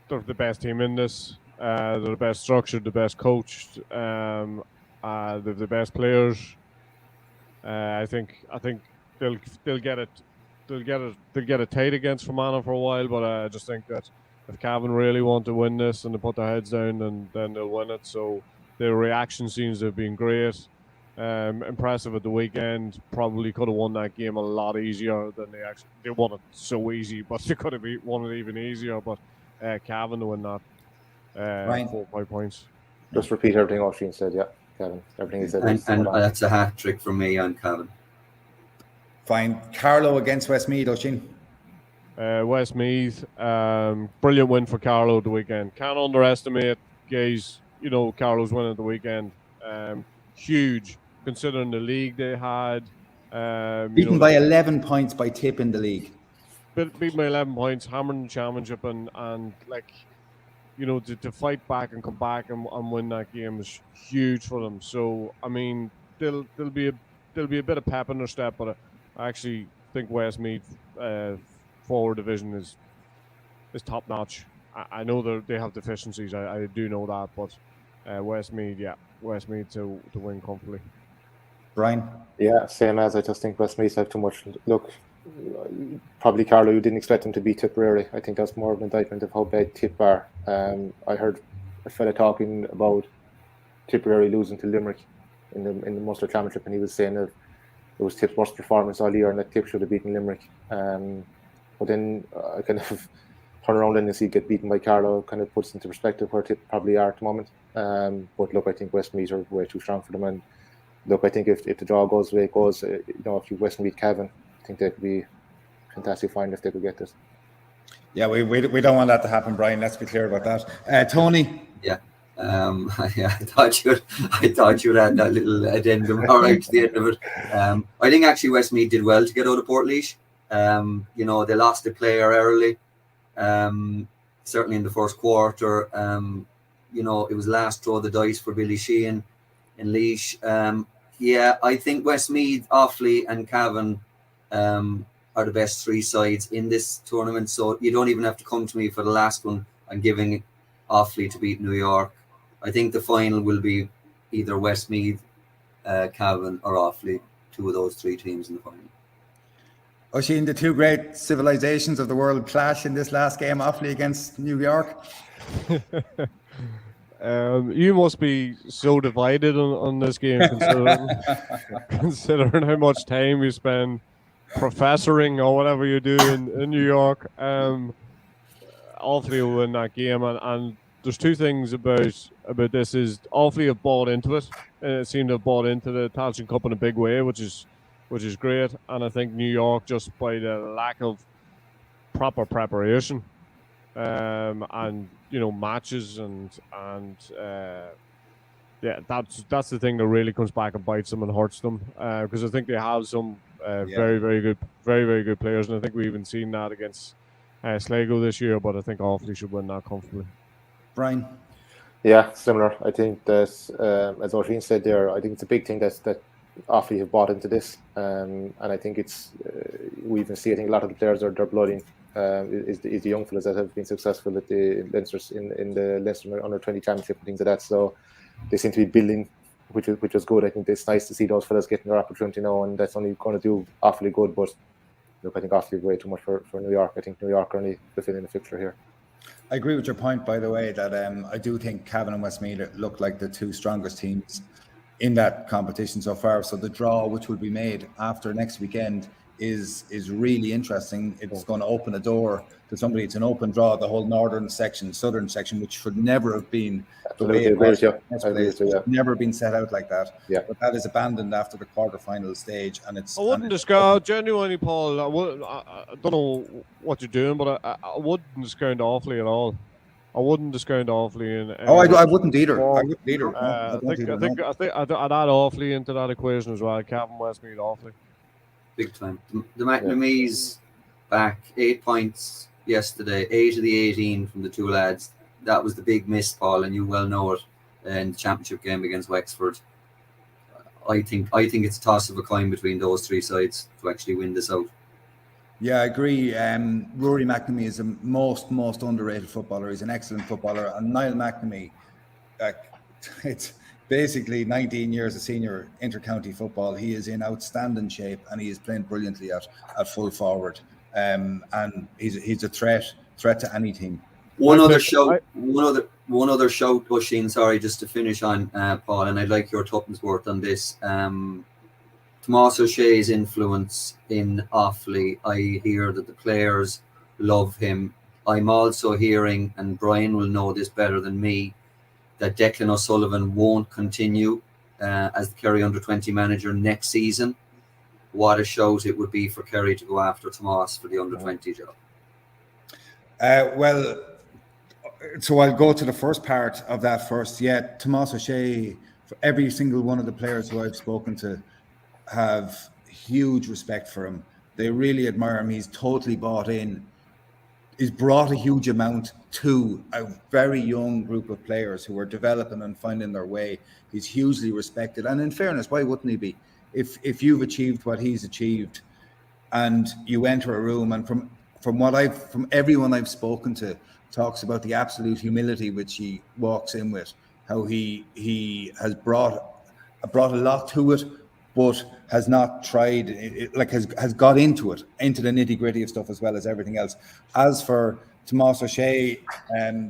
they're the best team in this. They're the best structured, the best coached. They're the best players. I think they'll get it. They'll get it tight against Fermanagh for a while, but I just think that if Cavan really want to win this and they put their heads down, then they'll win it. So their reaction seems to have been great. Impressive at the weekend. Probably could have won that game a lot easier than they won it so easy, but they could have won it even easier. But Cavan to win that 4 or 5 points. Just repeat everything Oisín said. Yeah, Cavan. Everything he said. And that's a hat trick from me on Cavan. Fine. Carlow against Westmeath, Oisín. Westmeath, brilliant win for Carlow the weekend. Can't underestimate, guys. Carlow's win at the weekend. Huge, considering the league they had. Beaten by 11 points by Tip in the league. Beaten by 11 points, hammering the championship, and to fight back and come back and win that game is huge for them. So I mean, there'll be a bit of pep in their step, but I actually think Westmeath forward division is top notch. I know they have deficiencies. I do know that, but Westmeath to win comfortably. Bryan? Yeah, same as. I just think Westmeath have too much. Look, probably Carlow, you didn't expect them to beat Tipperary. I think that's more of an indictment of how bad Tip are. I heard a fella talking about Tipperary losing to Limerick in the Munster Championship, and he was saying that it was Tip's worst performance all year and that Tip should have beaten Limerick. But then I kind of turn around and see get beaten by Carlow, kind of puts into perspective where Tip probably are at the moment. But look, I think Westmeath are way too strong for them. And look, I think if the draw goes the way it goes, if you Westmeath Cavan, I think they could be fantastic find if they could get this. Yeah, we don't want that to happen, Bryan. Let's be clear about that. Tony? Yeah. I thought you'd add that little addendum right to the end of it. I think actually Westmeath did well to get out of Portlaoise. They lost a player early. Certainly in the first quarter. It was last throw of the dice for Billy Sheehan in Laois. I think Westmeath, Offaly and Cavan are the best 3 sides in this tournament. So you don't even have to come to me for the last one. I'm giving Offaly to beat New York. I think the final will be either Westmeath, Cavan or Offaly, two of those three teams in the final. Oisín, the two great civilizations of the world clash in this last game, Offaly against New York. You must be so divided on this game, considering how much time you spend professoring or whatever you do in New York. Offaly will win that game, and there's two things about this: is Offaly have bought into it, and it seemed to have bought into the Tailteann Cup in a big way, which is great. And I think New York, just by the lack of proper preparation, and matches and that's the thing that really comes back and bites them and hurts them, because I think they have some very, very good players, and I think we've even seen that against Sligo this year. But I think Offaly should win that comfortably. Brian? Yeah, similar. I think that, as Oisín said there, I think it's a big thing that Offaly have bought into this, and I think it's we even see. I think a lot of the players are blooding. Is the young fellas that have been successful at the Leinster in the Leinster under 20 championship and things like that. So they seem to be building, which is good. I think it's nice to see those fellas getting their opportunity now, and that's only going to do Offaly good. But look, I think Offaly is way too much for New York. I think New York are only fulfilling the fixture here. I agree with your point, by the way, that I do think Cavan and Westmeath look like the two strongest teams in that competition so far. So the draw, which will be made after next weekend, is really interesting. It's going to open a door to somebody. It's an open draw, the whole southern section, which should never have been the way it was. Never been set out like that. Yeah. But that is abandoned after the quarterfinal stage, and it's. I wouldn't discount genuinely, Paul. I don't know what you're doing, but I wouldn't discount Offaly at all. I wouldn't discount Offaly. I wouldn't either. I wouldn't either. I think I'd add Offaly into that equation as well. Cavan, Westmeath, Offaly. Big time. The McNamee's back 8 points yesterday, 8 of the 18 from the two lads. That was the big miss, Paul, and you well know it in the championship game against Wexford. I think it's a toss of a coin between those three sides to actually win this out. Yeah, I agree. Rory McNamee is the most underrated footballer. He's an excellent footballer. And Niall McNamee, it's basically 19 years of senior inter-county football. He is in outstanding shape, and he is playing brilliantly at full forward. And he's a threat to any team. One other shout, Oisín, sorry, just to finish on, Paul, and I'd like your tuppence worth on this. Tomás O'Shea's influence in Offaly, I hear that the players love him. I'm also hearing, and Brian will know this better than me, that Declan O'Sullivan won't continue as the Kerry under-20 manager next season. What a shout it would be for Kerry to go after Tomás for the under-20 job. So I'll go to the first part of that first. Yeah, Tomás O'Shea, for every single one of the players who I've spoken to, have huge respect for him. They really admire him. He's totally bought in. He's brought a huge amount to a very young group of players who are developing and finding their way. He's hugely respected. And in fairness, why wouldn't he be? If you've achieved what he's achieved and you enter a room, and from everyone I've spoken to, talks about the absolute humility which he walks in with, how he has brought a lot to it, but has not tried, has got into the nitty gritty of stuff as well as everything else. As for Tomás O'Shea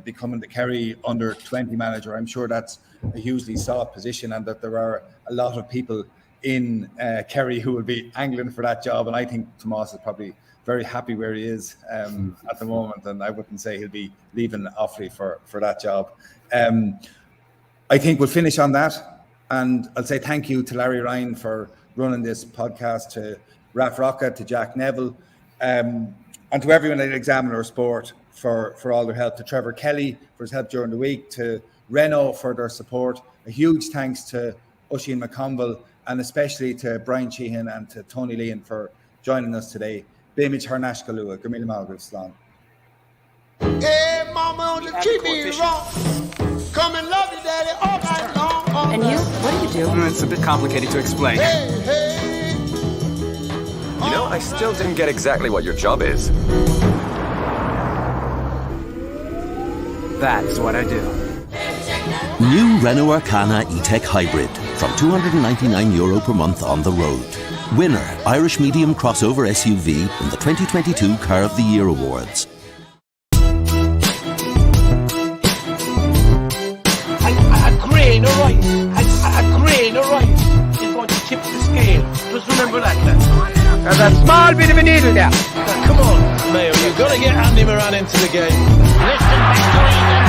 becoming the Kerry under-20 manager, I'm sure that's a hugely sought position, and that there are a lot of people in Kerry who will be angling for that job. And I think Tomás is probably very happy where he is at the moment, and I wouldn't say he'll be leaving Offaly for that job. I think we'll finish on that. And I'll say thank you to Larry Ryan for running this podcast, to Raf Rocca, to Jack Neville, and to everyone at Examiner Sport for all their help, to Trevor Kelly for his help during the week, to Renault for their support. A huge thanks to Oisín McConville, and especially to Bryan Sheehan and to Tony Leen for joining us today. Beimid Harnash Galua, Gamila Malgrave Slán. Hey, mama, don't treat me wrong. Come and love you, daddy, all night long. And you? What do you do? It's a bit complicated to explain. Hey. You know, I still didn't get exactly what your job is. That's what I do. New Renault Arcana E-Tech Hybrid from €299 per month on the road. Winner, Irish Medium Crossover SUV in the 2022 Car of the Year Awards. A grain of rice, a grain of rice is going to tip the scale. Just remember that, lads. There's a small bit of a needle there. Come on, Mayo, you've got to get Andy Moran into the game. Listen, victory.